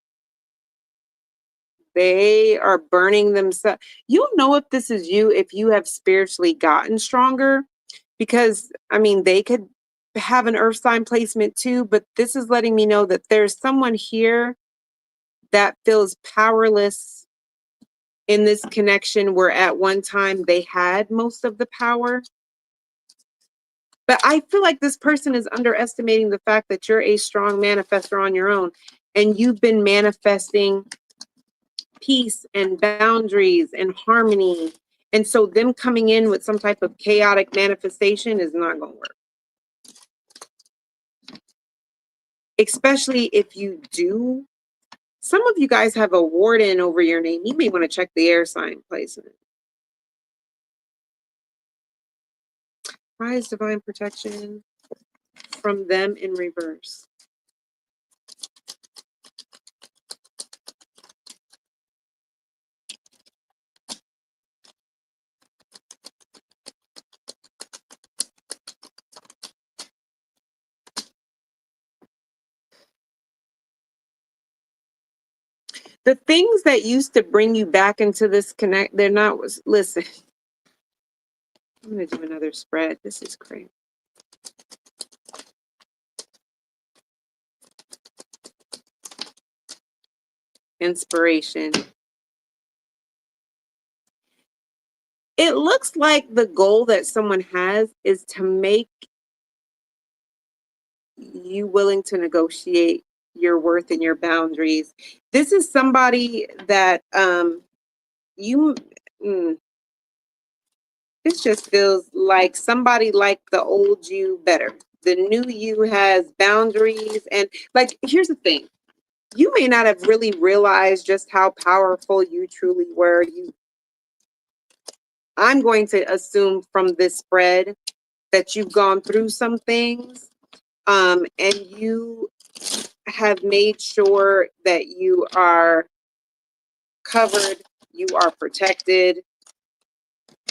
they are burning themselves. You'll know if this is you if you have spiritually gotten stronger, because I mean, they could have an earth sign placement too, but this is letting me know that there's someone here that feels powerless in this connection where at one time they had most of the power. But I feel like this person is underestimating the fact that you're a strong manifester on your own and you've been manifesting peace and boundaries and harmony. And so them coming in with some type of chaotic manifestation is not going to work. Especially if you do. Some of you guys have a warden over your name. You may want to check the air sign placement. Why is divine protection from them in reverse? The things that used to bring you back into this connect, they're not, listen, I'm going to do another spread. This is great. Inspiration. It looks like the goal that someone has is to make you willing to negotiate your worth and your boundaries. This is somebody that you This just feels like somebody liked the old you better. The new you has boundaries. And like, here's the thing. You may not have really realized just how powerful you truly were. I'm going to assume from this spread that you've gone through some things, and you have made sure that you are covered, you are protected,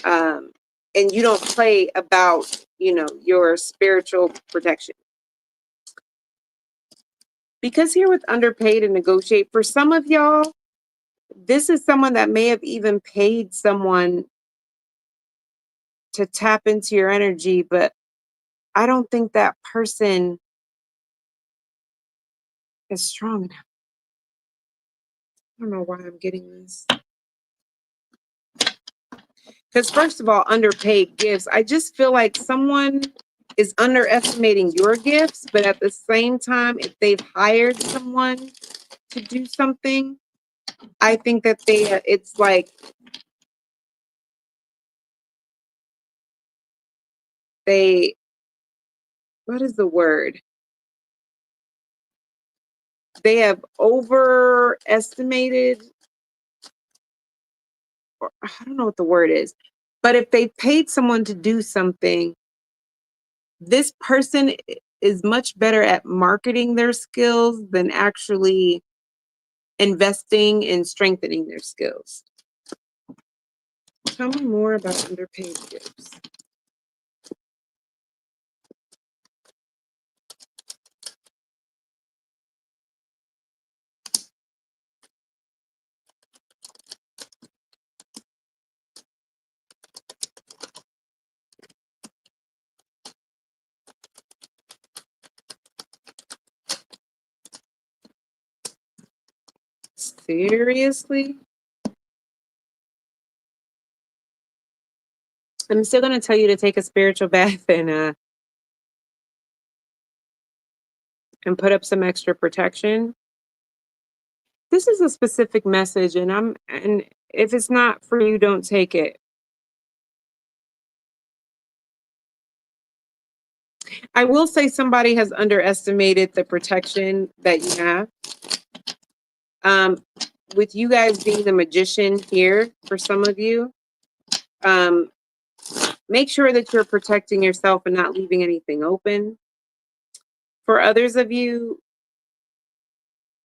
and you don't play about, your spiritual protection. Because here with underpaid and negotiate, for some of y'all, this is someone that may have even paid someone to tap into your energy, but I don't think that person is strong enough. I don't know why I'm getting this. Because first of all, underpaid gifts, I just feel like someone is underestimating your gifts, but at the same time, if they've hired someone to do something, I think that it's like what is the word? They have overestimated, or I don't know what the word is, but if they paid someone to do something, this person is much better at marketing their skills than actually investing in strengthening their skills. Tell me more about underpaid gifts. Seriously? I'm still going to tell you to take a spiritual bath and put up some extra protection. This is a specific message, and if it's not for you, don't take it. I will say somebody has underestimated the protection that you have. With you guys being the magician here, for some of you, make sure that you're protecting yourself and not leaving anything open. For others of you,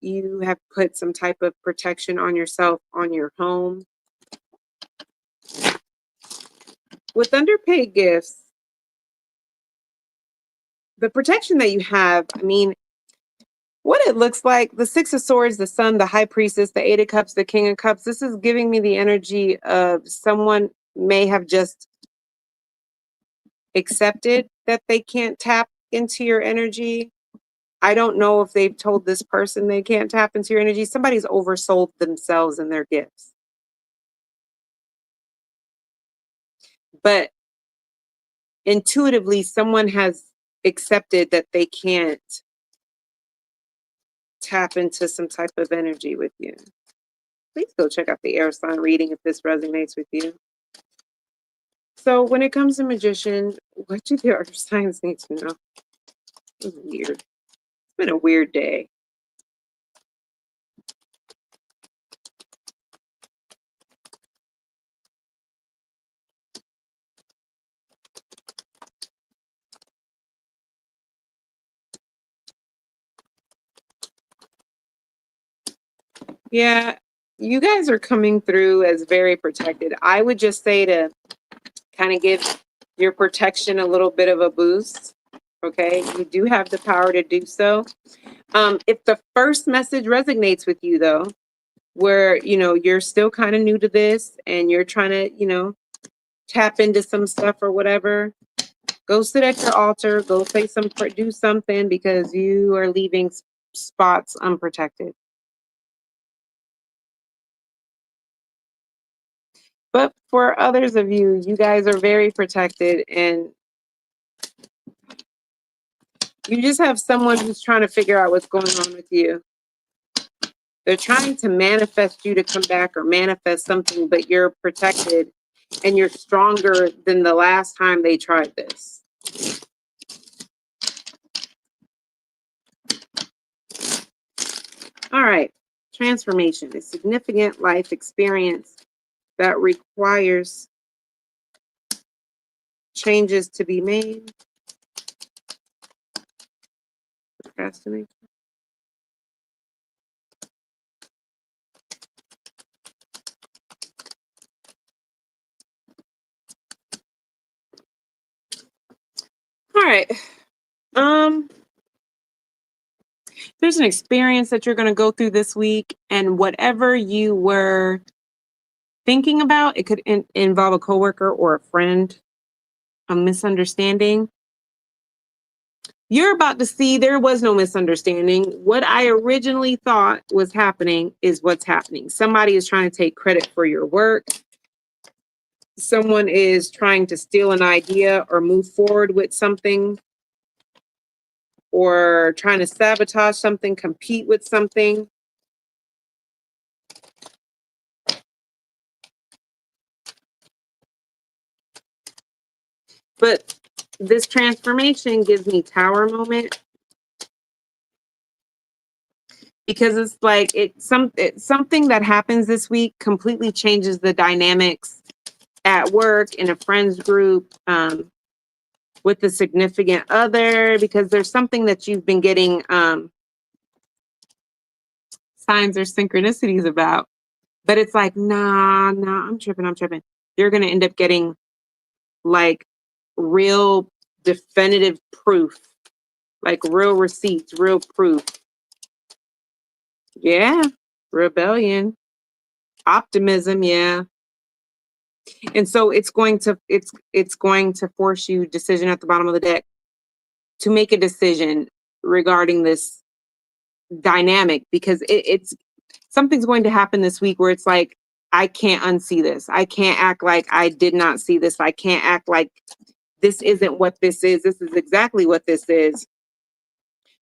you have put some type of protection on yourself, on your home. With underpaid gifts, the protection that you have, I mean, what it looks like, the Six of Swords, the Sun, the High Priestess, the Eight of Cups, the King of Cups, this is giving me the energy of someone may have just accepted that they can't tap into your energy. I don't know if they've told this person they can't tap into your energy. Somebody's oversold themselves and their gifts. But intuitively, someone has accepted that they can't tap into some type of energy with you. Please go check out the air sign reading if this resonates with you. So when it comes to magician, what do the earth signs need to know? It's weird. It's been a weird day. Yeah, you guys are coming through as very protected. I would just say to kind of give your protection a little bit of a boost. Okay, you do have the power to do so. If the first message resonates with you, though, where you're still kind of new to this and you're trying to tap into some stuff or whatever, go sit at your altar, go do something, because you are leaving spots unprotected. But for others of you, you guys are very protected, and you just have someone who's trying to figure out what's going on with you. They're trying to manifest you to come back or manifest something, but you're protected and you're stronger than the last time they tried this. All right. Transformation, a significant life experience that requires changes to be made. Procrastination. All right. There's an experience that you're going to go through this week, and whatever you were thinking about, it could involve a coworker or a friend, a misunderstanding. You're about to see there was no misunderstanding. What I originally thought was happening is what's happening. Somebody is trying to take credit for your work. Someone is trying to steal an idea or move forward with something, or trying to sabotage something, compete with something. But this transformation gives me Tower moment, because it's like it's something that happens this week completely changes the dynamics at work, in a friends group, with a significant other, because there's something that you've been getting signs or synchronicities about, but it's like, nah, I'm tripping. You're going to end up getting like real definitive proof, like real receipts, real proof. Yeah. Rebellion, optimism. Yeah. And so it's going to force you, decision at the bottom of the deck, to make a decision regarding this dynamic, because it's something's going to happen this week where it's like, I can't unsee this. I can't act like I did not see this. I can't act like this isn't what this is. This is exactly what this is.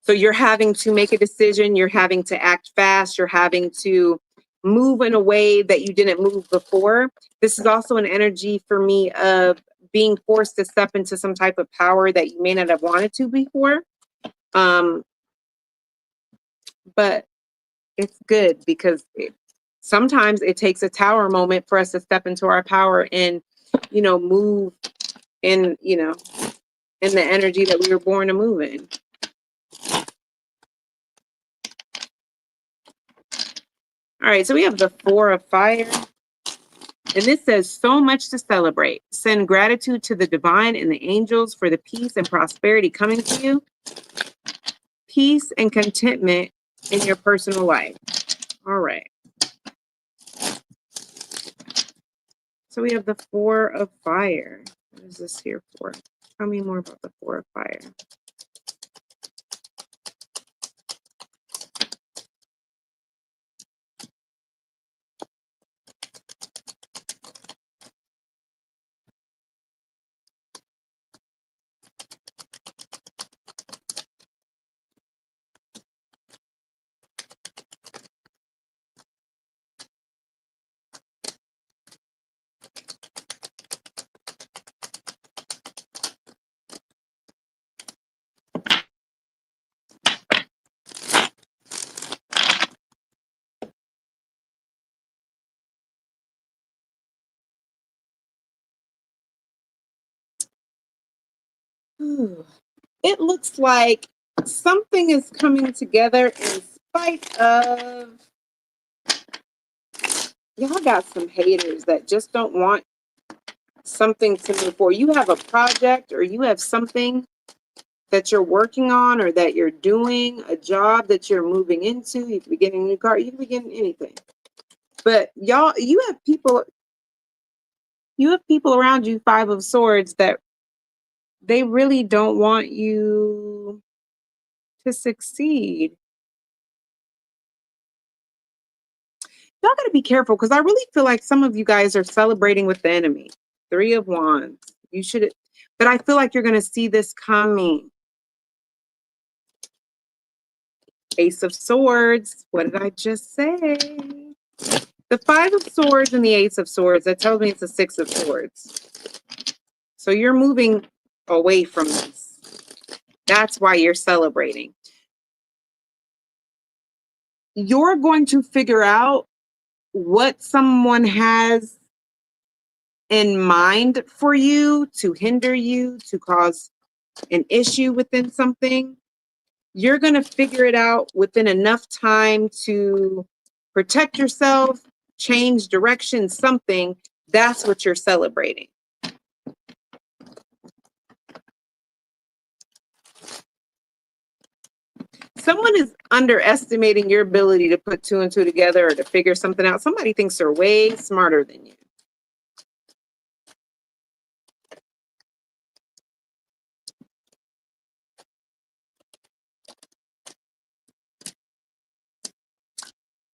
So you're having to make a decision. You're having to act fast. You're having to move in a way that you didn't move before. This is also an energy for me of being forced to step into some type of power that you may not have wanted to before. But it's good, because sometimes it takes a Tower moment for us to step into our power and, move in, in the energy that we were born to move in. All right, so we have the Four of Fire. And this says, so much to celebrate. Send gratitude to the divine and the angels for the peace and prosperity coming to you. Peace and contentment in your personal life. All right. So we have the Four of Fire. What is this here for? Tell me more about the Four of Fire. It looks like something is coming together in spite of, y'all got some haters that just don't want something to move forward. You have a project, or you have something that you're working on, or that you're doing, a job that you're moving into. You could be getting a new car, you could be getting anything. But y'all, you have people around you, Five of Swords, that they really don't want you to succeed. Y'all got to be careful, because I really feel like some of you guys are celebrating with the enemy. Three of Wands. You should, but I feel like you're going to see this coming. Ace of Swords. What did I just say? The Five of Swords and the Ace of Swords. That tells me it's a Six of Swords. So you're moving away from this. That's why you're celebrating. You're going to figure out what someone has in mind for you to hinder you, to cause an issue within something. You're going to figure it out within enough time to protect yourself, change direction, something. That's what you're celebrating. Someone is underestimating your ability to put two and two together or to figure something out. Somebody thinks they're way smarter than you.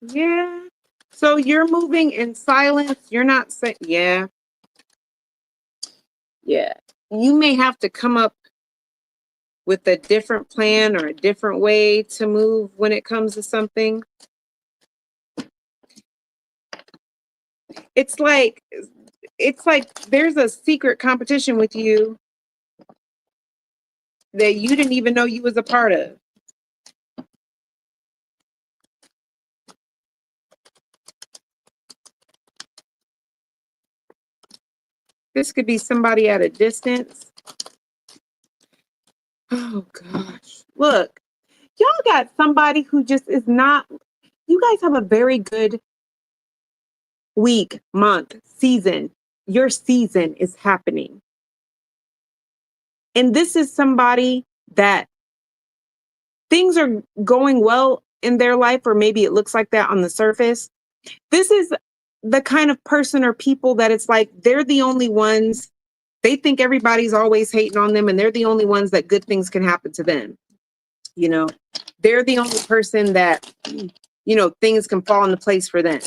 Yeah. So you're moving in silence. You're not saying, yeah. Yeah. You may have to come up with a different plan or a different way to move when it comes to something. It's like there's a secret competition with you that you didn't even know you was a part of. This could be somebody at a distance. Oh gosh. Look, y'all got somebody who just is not, you guys have a very good week, month, season. Your season is happening. And this is somebody that things are going well in their life, or maybe it looks like that on the surface. This is the kind of person or people that it's like they're the only ones. They think everybody's always hating on them, and they're the only ones that good things can happen to them. You know, they're the only person that, you know, things can fall into place for them.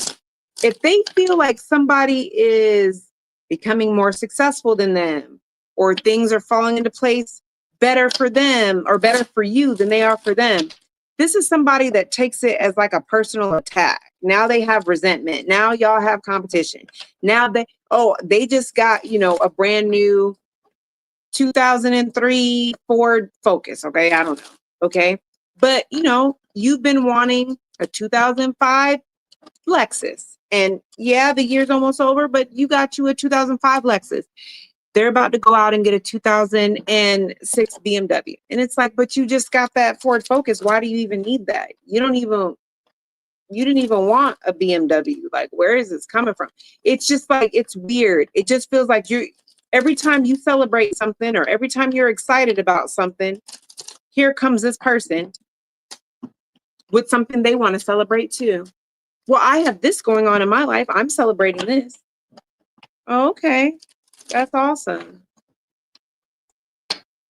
If they feel like somebody is becoming more successful than them, or things are falling into place better for them or better for you than they are for them, this is somebody that takes it as like a personal attack. Now they have resentment. Now y'all have competition. Now they just got, you know, a brand new 2003 Ford Focus. Okay. I don't know. Okay. But, you know, you've been wanting a 2005 Lexus. And yeah, the year's almost over, but you got you a 2005 Lexus. They're about to go out and get a 2006 BMW. And it's like, but you just got that Ford Focus. Why do you even need that? You didn't even want a BMW. Like, where is this coming from? It's just like, it's weird. It just feels like every time you celebrate something or every time you're excited about something, here comes this person with something they want to celebrate too. Well, I have this going on in my life. I'm celebrating this. Oh, okay. That's awesome.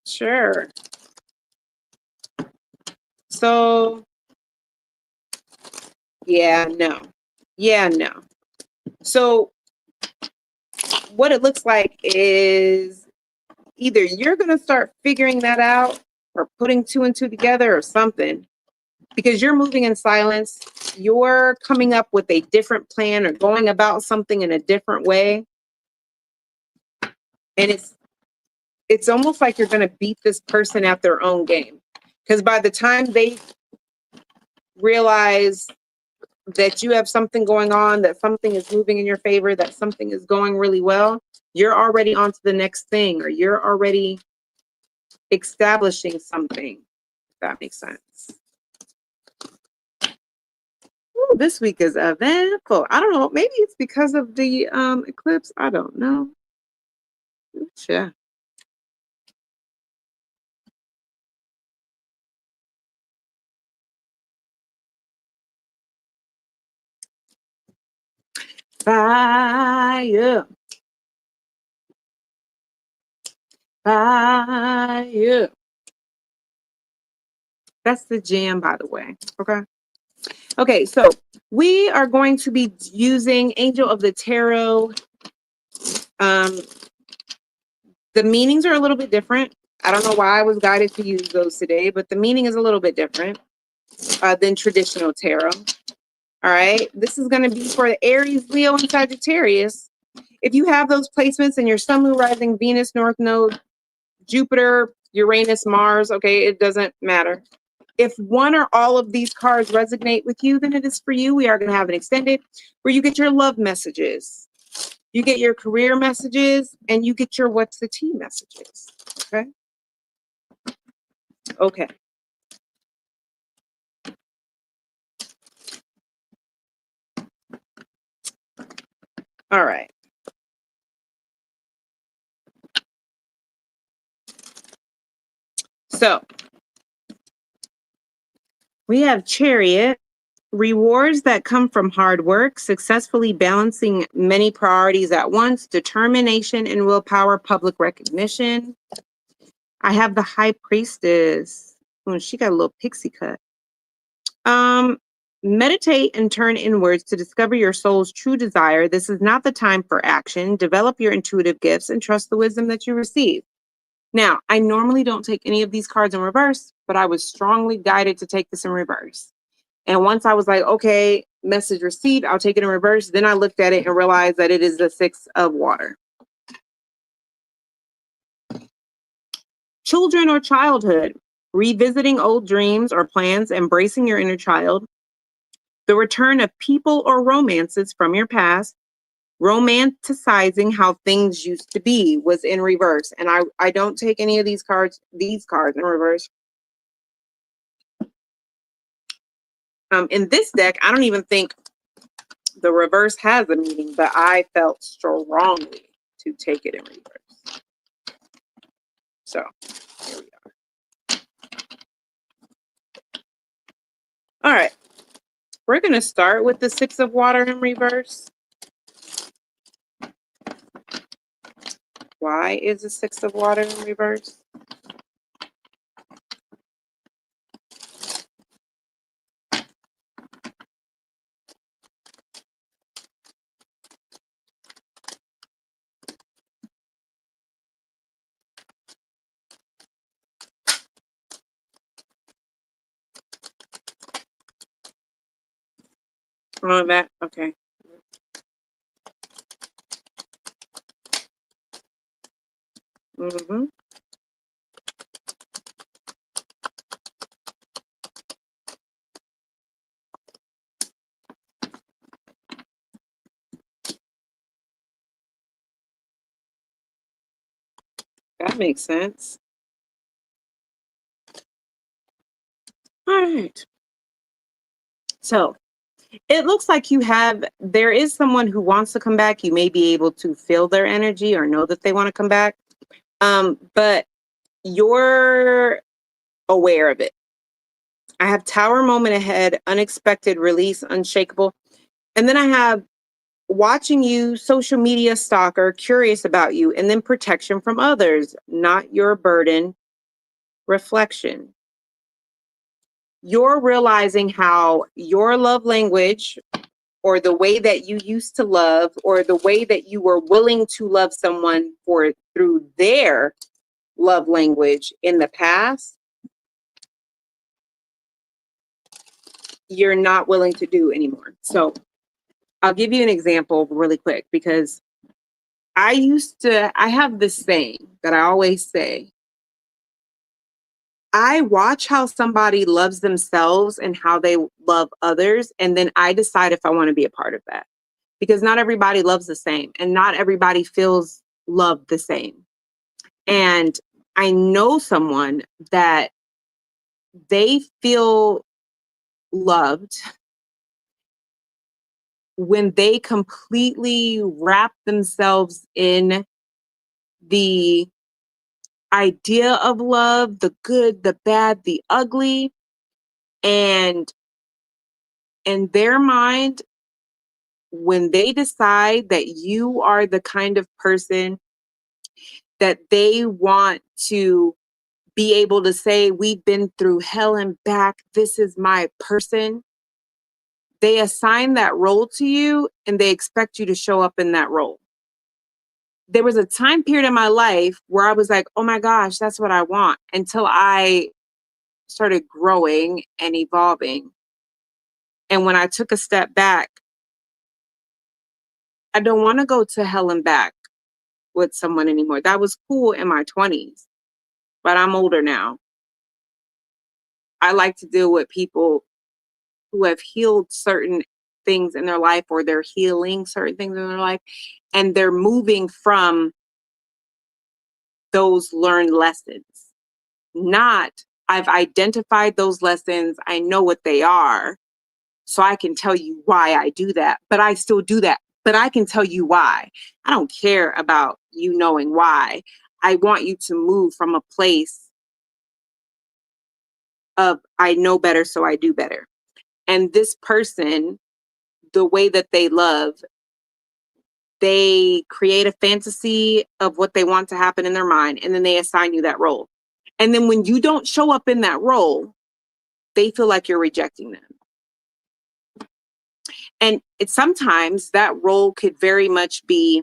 Sure. So, yeah, no. Yeah, no. So, what it looks like is either you're going to start figuring that out or putting two and two together or something, because you're moving in silence. You're coming up with a different plan or going about something in a different way. And it's almost like you're going to beat this person at their own game. Because by the time they realize that you have something going on, that something is moving in your favor, that something is going really well, you're already on to the next thing, or you're already establishing something. If that makes sense. Ooh, this week is eventful. I don't know. Maybe it's because of the eclipse. I don't know. Yeah. Fire. Fire. That's the jam, by the way. Okay. Okay, so we are going to be using Angel of the Tarot. The meanings are a little bit different. I don't know why I was guided to use those today, but the meaning is a little bit different. than traditional tarot. All right. This is going to be for the Aries, Leo, and Sagittarius. If you have those placements in your Sun, Moon, Rising, Venus, North Node, Jupiter, Uranus, Mars, okay, it doesn't matter. If one or all of these cards resonate with you, then it is for you. We are going to have an extended where you get your love messages, you get your career messages, and you get your what's the tea messages. Okay. Okay. All right. So we have Chariot. Rewards that come from hard work, successfully balancing many priorities at once, determination and willpower, public recognition. I have the High Priestess. Oh, she got a little pixie cut. Meditate and turn inwards to discover your soul's true desire. This is not the time for action. Develop your intuitive gifts and trust the wisdom that you receive. Now, I normally don't take any of these cards in reverse, but I was strongly guided to take this in reverse. And once I was like, okay, message received, I'll take it in reverse. Then I looked at it and realized that it is the Six of Water. Children or childhood, revisiting old dreams or plans, embracing your inner child. The return of people or romances from your past, romanticizing how things used to be was in reverse. And I don't take any of these cards in reverse. In this deck, I don't even think the reverse has a meaning, but I felt strongly to take it in reverse. So here we are. All right. We're going to start with the Six of Water in reverse. Why is the Six of Water in reverse? Oh, that, okay. Mm-hmm. That makes sense. All right. So it looks like there is someone who wants to come back. You may be able to feel their energy or know that they want to come back. But you're aware of it. I have Tower moment ahead, unexpected release, unshakable. And then I have watching you, social media stalker, curious about you, and then protection from others, not your burden, reflection. You're realizing how your love language or the way that you used to love or the way that you were willing to love someone through their love language in the past, you're not willing to do anymore. So I'll give you an example really quick because I have this saying that I always say. I watch how somebody loves themselves and how they love others, and then I decide if I want to be a part of that. Because not everybody loves the same, and not everybody feels loved the same. And I know someone that they feel loved when they completely wrap themselves in the idea of love, the good, the bad, the ugly, and in their mind, when they decide that you are the kind of person that they want to be able to say, we've been through hell and back, this is my person, they assign that role to you and they expect you to show up in that role. There was a time period in my life where I was like, oh my gosh, that's what I want, until I started growing and evolving. And when I took a step back, I don't want to go to hell and back with someone anymore. That was cool in my 20s, but I'm older now. I like to deal with people who have healed certain things in their life, or they're healing certain things in their life, and they're moving from those learned lessons. Not, I've identified those lessons, I know what they are, so I can tell you why I do that, but I still do that. But I can tell you why. I don't care about you knowing why. I want you to move from a place of I know better, so I do better. And this person, the way that they love, they create a fantasy of what they want to happen in their mind, and then they assign you that role. And then when you don't show up in that role, they feel like you're rejecting them. And sometimes that role could very much be,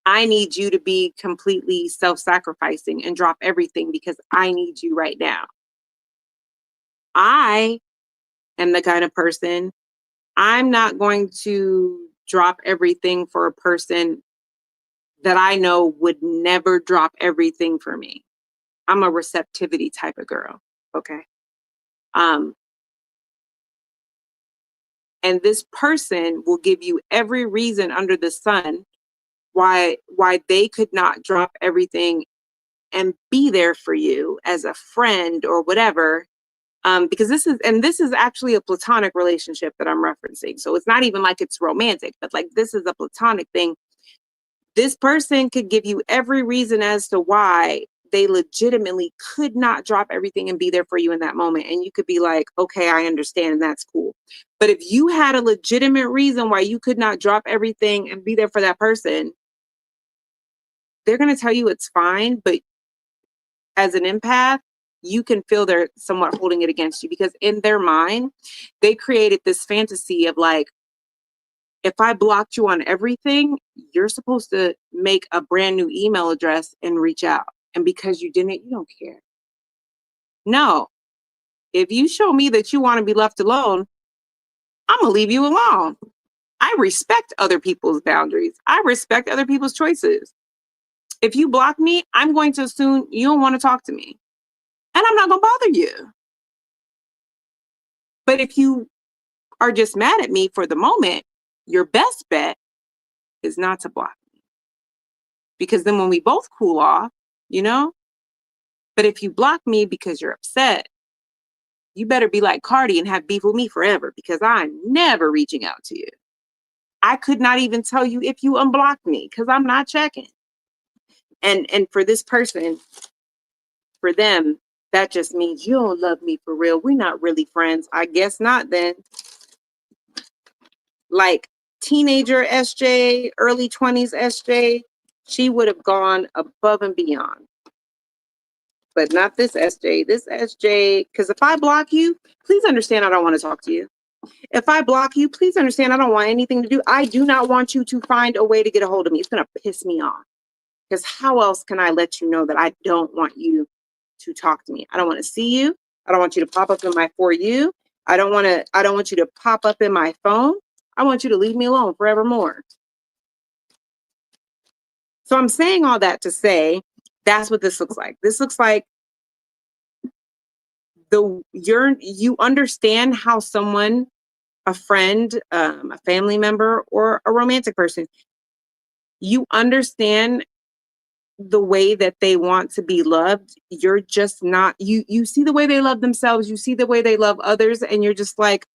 I need you to be completely self-sacrificing and drop everything because I need you right now. I am the kind of person, I'm not going to drop everything for a person that I know would never drop everything for me. I'm a receptivity type of girl. Okay. And this person will give you every reason under the sun why they could not drop everything and be there for you as a friend or whatever. Because this is actually a platonic relationship that I'm referencing. So it's not even like it's romantic, but like this is a platonic thing. This person could give you every reason as to why they legitimately could not drop everything and be there for you in that moment. And you could be like, okay, I understand. And that's cool. But if you had a legitimate reason why you could not drop everything and be there for that person, they're going to tell you it's fine. But as an empath, you can feel they're somewhat holding it against you, because in their mind, they created this fantasy of like, if I blocked you on everything, you're supposed to make a brand new email address and reach out. And because you didn't, you don't care. No, if you show me that you want to be left alone, I'm going to leave you alone. I respect other people's boundaries. I respect other people's choices. If you block me, I'm going to assume you don't want to talk to me. And I'm not going to bother you. But if you are just mad at me for the moment, your best bet is not to block me. Because then when we both cool off, you know? But if you block me because you're upset, you better be like Cardi and have beef with me forever, because I'm never reaching out to you. I could not even tell you if you unblocked me because I'm not checking. And for this person, for them, that just means you don't love me for real. We're not really friends. I guess not then. Like teenager SJ, early 20s SJ, she would have gone above and beyond. But not this SJ. This SJ, because if I block you, please understand I don't want to talk to you. If I block you, please understand I don't want anything to do. I do not want you to find a way to get a hold of me. It's going to piss me off. Because how else can I let you know that I don't want you to talk to me? I don't want to see you. I don't want you to pop up in my For You. I don't want you to pop up in my phone. I want you to leave me alone forevermore. So I'm saying all that to say that's what this looks like. This looks like you understand how someone, a friend, a family member, or a romantic person, you understand the way that they want to be loved. You're just not, you see the way they love themselves, you see the way they love others, and you're just like,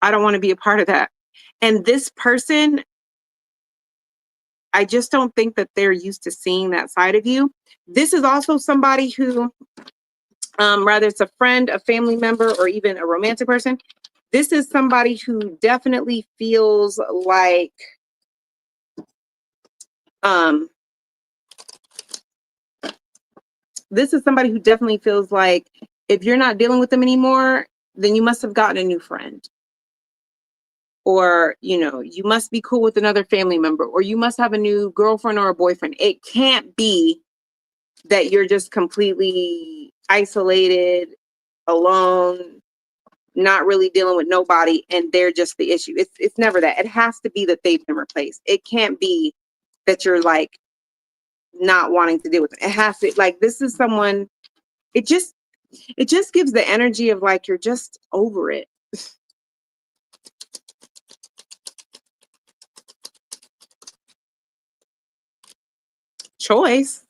I don't want to be a part of that. And this person, I just don't think that they're used to seeing that side of you. This is also somebody who, rather it's a friend, a family member, or even a romantic person, this is somebody who definitely feels like, this is somebody who definitely feels like if you're not dealing with them anymore, then you must have gotten a new friend. Or, you must be cool with another family member, or you must have a new girlfriend or a boyfriend. It can't be that you're just completely isolated alone, not really dealing with nobody, and they're just the issue. It's never that. It has to be that they've been replaced. It can't be that you're like not wanting to deal with it. It has to, like, this is someone, it just gives the energy of like you're just over it. Choice.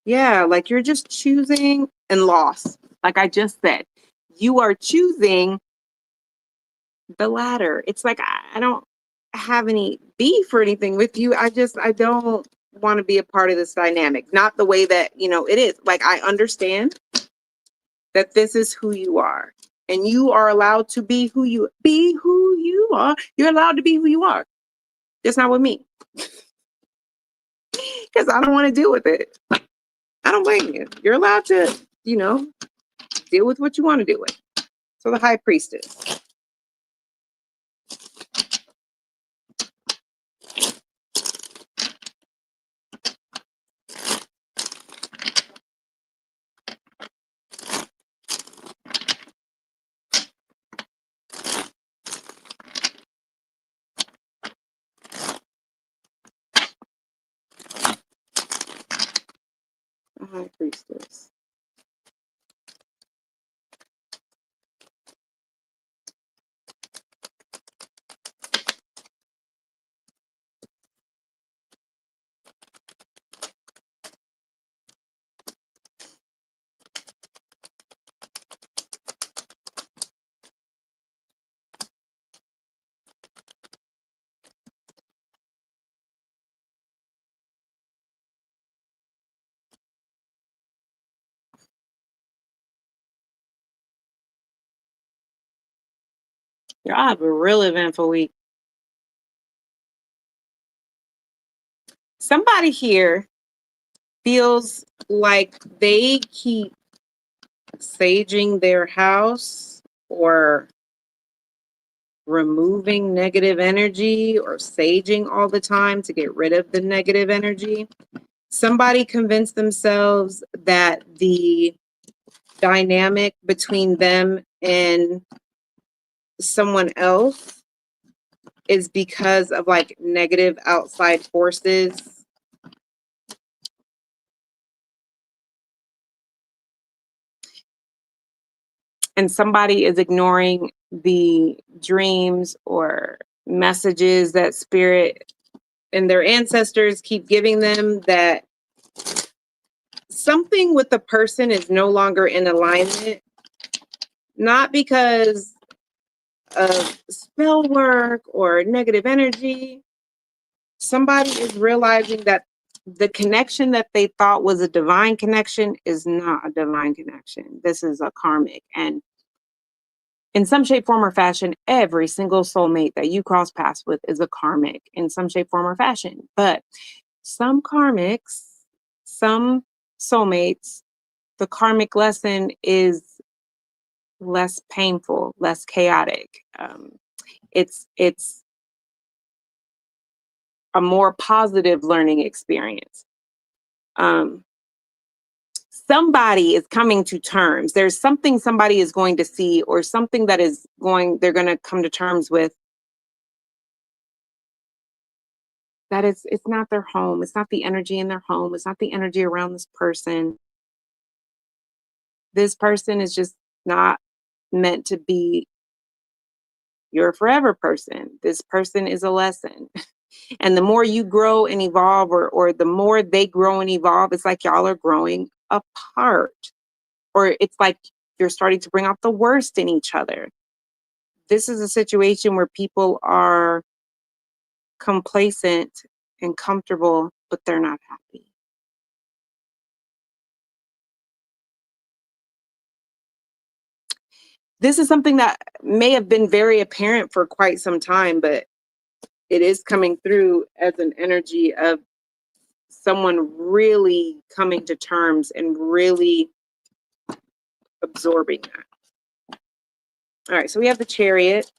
Yeah, like you're just choosing and loss. Like I just said, you are choosing the latter. It's like I don't have any beef or anything with you. I don't want to be a part of this dynamic. Not the way that, it is. Like I understand that this is who you are. And you are allowed to be who you are. You're allowed to be who you are. Just not with me. Because I don't want to deal with it. I don't blame you. You're allowed to, deal with what you want to deal with. So the High Priestess. The High Priestess. Y'all have a real eventful week. Somebody here feels like they keep saging their house or removing negative energy or saging all the time to get rid of the negative energy. Somebody convinced themselves that the dynamic between them and someone else is because of like negative outside forces. And somebody is ignoring the dreams or messages that spirit and their ancestors keep giving them, that something with the person is no longer in alignment, not because of spell work or negative energy. Somebody is realizing that the connection that they thought was a divine connection is not a divine connection. This is a karmic. And in some shape, form, or fashion, every single soulmate that you cross paths with is a karmic in some shape, form, or fashion. But some karmics, some soulmates, the karmic lesson is less painful, less chaotic. It's a more positive learning experience. Somebody is coming to terms. There's something somebody is going to see, or something that they're going to come to terms with, that it's not their home. It's not the energy in their home. It's not the energy around this person. This person is just not meant to be your forever person. This person is a lesson. And the more you grow and evolve, or the more they grow and evolve, it's like y'all are growing apart. Or it's like you're starting to bring out the worst in each other. This is a situation where people are complacent and comfortable, but they're not happy. This is something that may have been very apparent for quite some time, but it is coming through as an energy of someone really coming to terms and really absorbing that. All right, so we have the Chariot.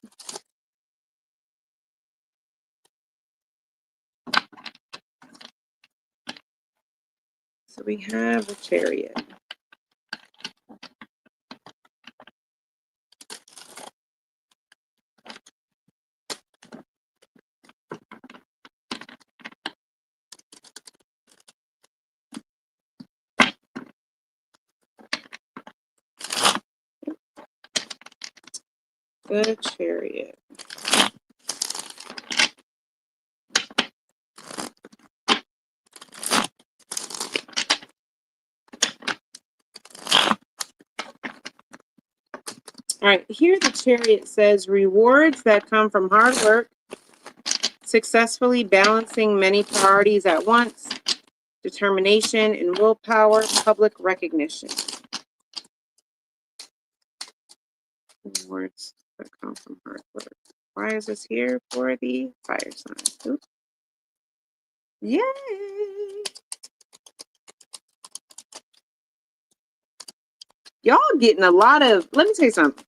So we have the Chariot. The Chariot. All right, here the Chariot says rewards that come from hard work, successfully balancing many priorities at once, determination and willpower, public recognition. Rewards that come from hard work. Why is this here for the fire sign? Oops. Yay! Y'all getting a lot of, let me tell you something.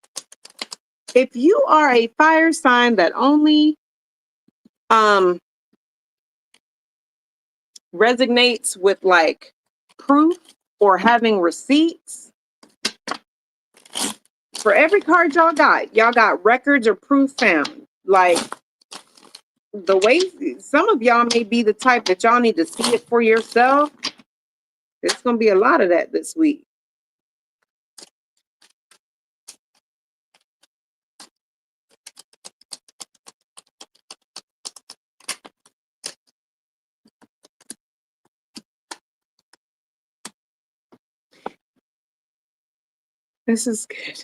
If you are a fire sign that only resonates with like proof or having receipts, for every card y'all got records or proof found. Like the way some of y'all may be the type that y'all need to see it for yourself. There's gonna be a lot of that this week. This is good.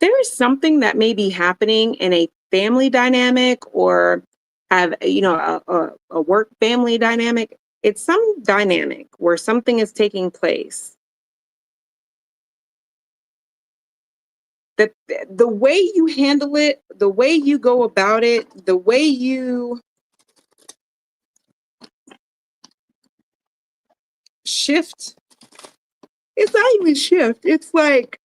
There is something that may be happening in a family dynamic or have, you know, a work family dynamic. It's some dynamic where something is taking place. That the way you handle it, the way you go about it, the way you shift, it's not even shift. It's like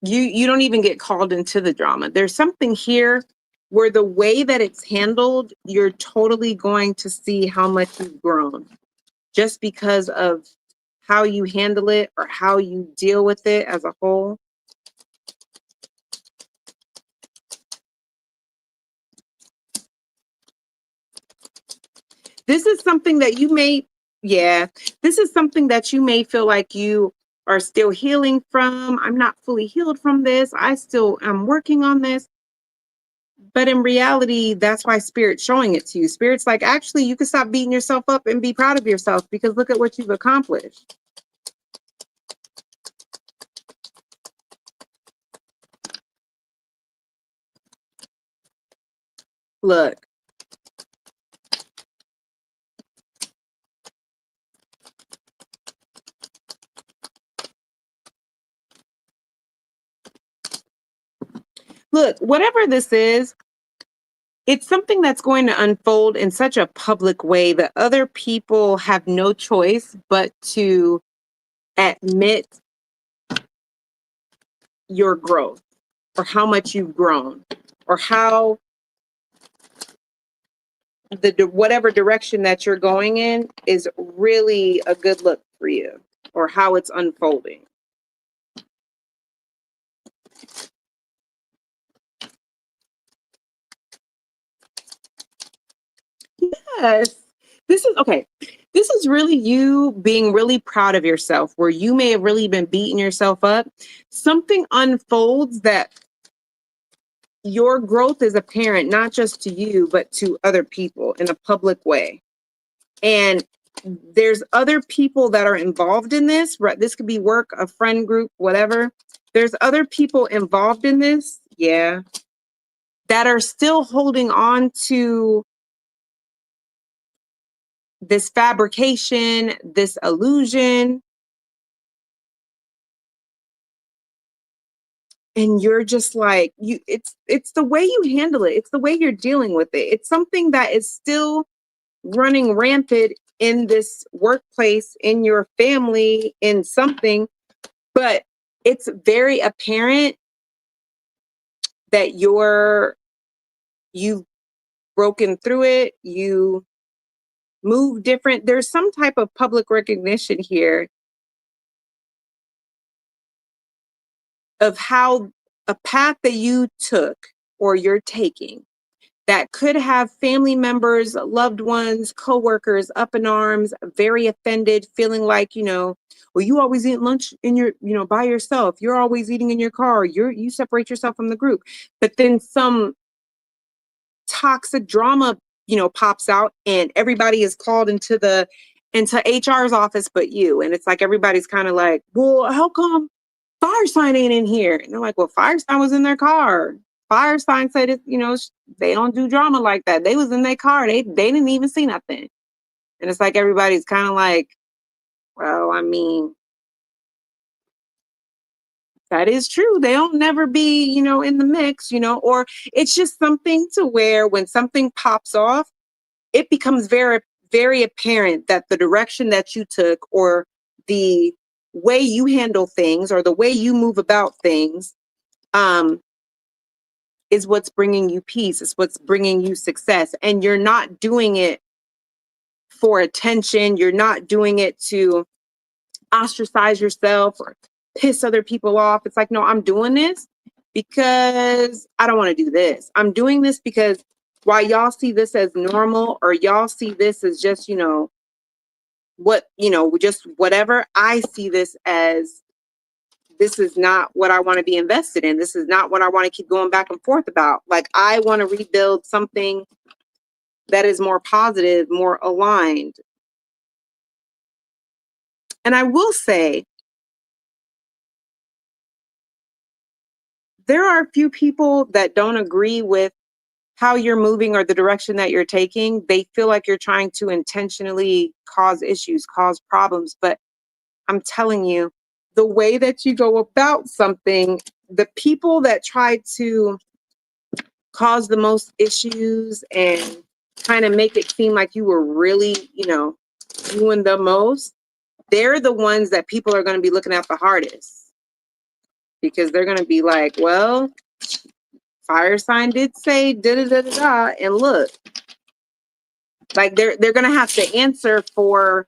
you don't even get called into the drama. There's something here where the way that it's handled, you're totally going to see how much you've grown just because of how you handle it or how you deal with it as a whole. This is something that you may, this is something that you may feel like you are still healing from. I'm not fully healed from this. I still am working on this. But in reality, that's why Spirit's showing it to you. Spirit's like, actually, you can stop beating yourself up and be proud of yourself because look at what you've accomplished. Look. Look, whatever this is, it's something that's going to unfold in such a public way that other people have no choice but to admit your growth or how much you've grown or how whatever direction that you're going in is really a good look for you or how it's unfolding. Yes. This is okay. This is really you being really proud of yourself, where you may have really been beating yourself up. Something unfolds that your growth is apparent, not just to you, but to other people in a public way. And there's other people that are involved in this, right? This could be work, a friend group, whatever. There's other people involved in this, that are still holding on to this fabrication, this illusion. And you're just like, it's the way you handle it. It's the way you're dealing with it. It's something that is still running rampant in this workplace, in your family, in something, but it's very apparent that you've broken through it. You move different. There's some type of public recognition here of how a path that you took or you're taking that could have family members, loved ones, coworkers up in arms, very offended, feeling like, well, you always eat lunch in your, by yourself. You're always eating in your car. You separate yourself from the group. But then some toxic drama, pops out and everybody is called into HR's office but you. And it's like everybody's kind of like, well, how come Firesign ain't in here? And they're like, well, Firesign was in their car. Firesign said it, they don't do drama like that. They was in their car. They didn't even see nothing. And it's like everybody's kind of like, well, I mean, that is true. They don't never be, in the mix, or it's just something to where when something pops off, it becomes very, very apparent that the direction that you took or the way you handle things or the way you move about things is what's bringing you peace. It's what's bringing you success. And you're not doing it for attention. You're not doing it to ostracize yourself or piss other people off. It's like, no, I'm doing this because I don't want to do this. I'm doing this because while y'all see this as normal or y'all see this as just, just whatever, I see this as this is not what I want to be invested in. This is not what I want to keep going back and forth about. Like, I want to rebuild something that is more positive, more aligned. And I will say, there are a few people that don't agree with how you're moving or the direction that you're taking. They feel like you're trying to intentionally cause issues, cause problems. But I'm telling you, the way that you go about something, the people that try to cause the most issues and kind of make it seem like you were really, doing the most, they're the ones that people are going to be looking at the hardest, because they're going to be like, well, Firesign did say da da da da da, and look, like they're going to have to answer for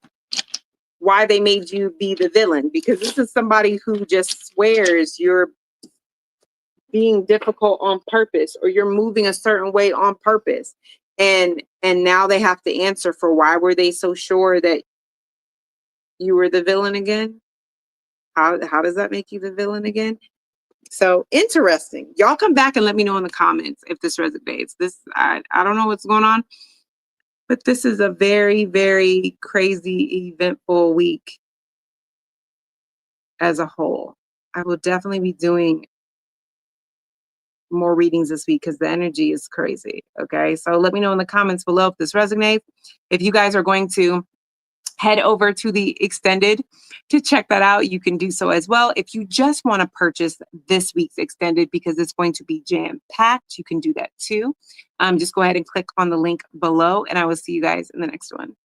why they made you be the villain, because this is somebody who just swears you're being difficult on purpose or you're moving a certain way on purpose, and now they have to answer for why were they so sure that you were the villain again. How does that make you the villain again? So interesting. Y'all come back and let me know in the comments if this resonates. I don't know what's going on, but this is a very, very crazy, eventful week as a whole. I will definitely be doing more readings this week because the energy is crazy. Okay. So let me know in the comments below if this resonates. If you guys are going to head over to the extended to check that out, you can do so as well. If you just want to purchase this week's extended because it's going to be jam-packed, you can do that too. Just go ahead and click on the link below, and I will see you guys in the next one.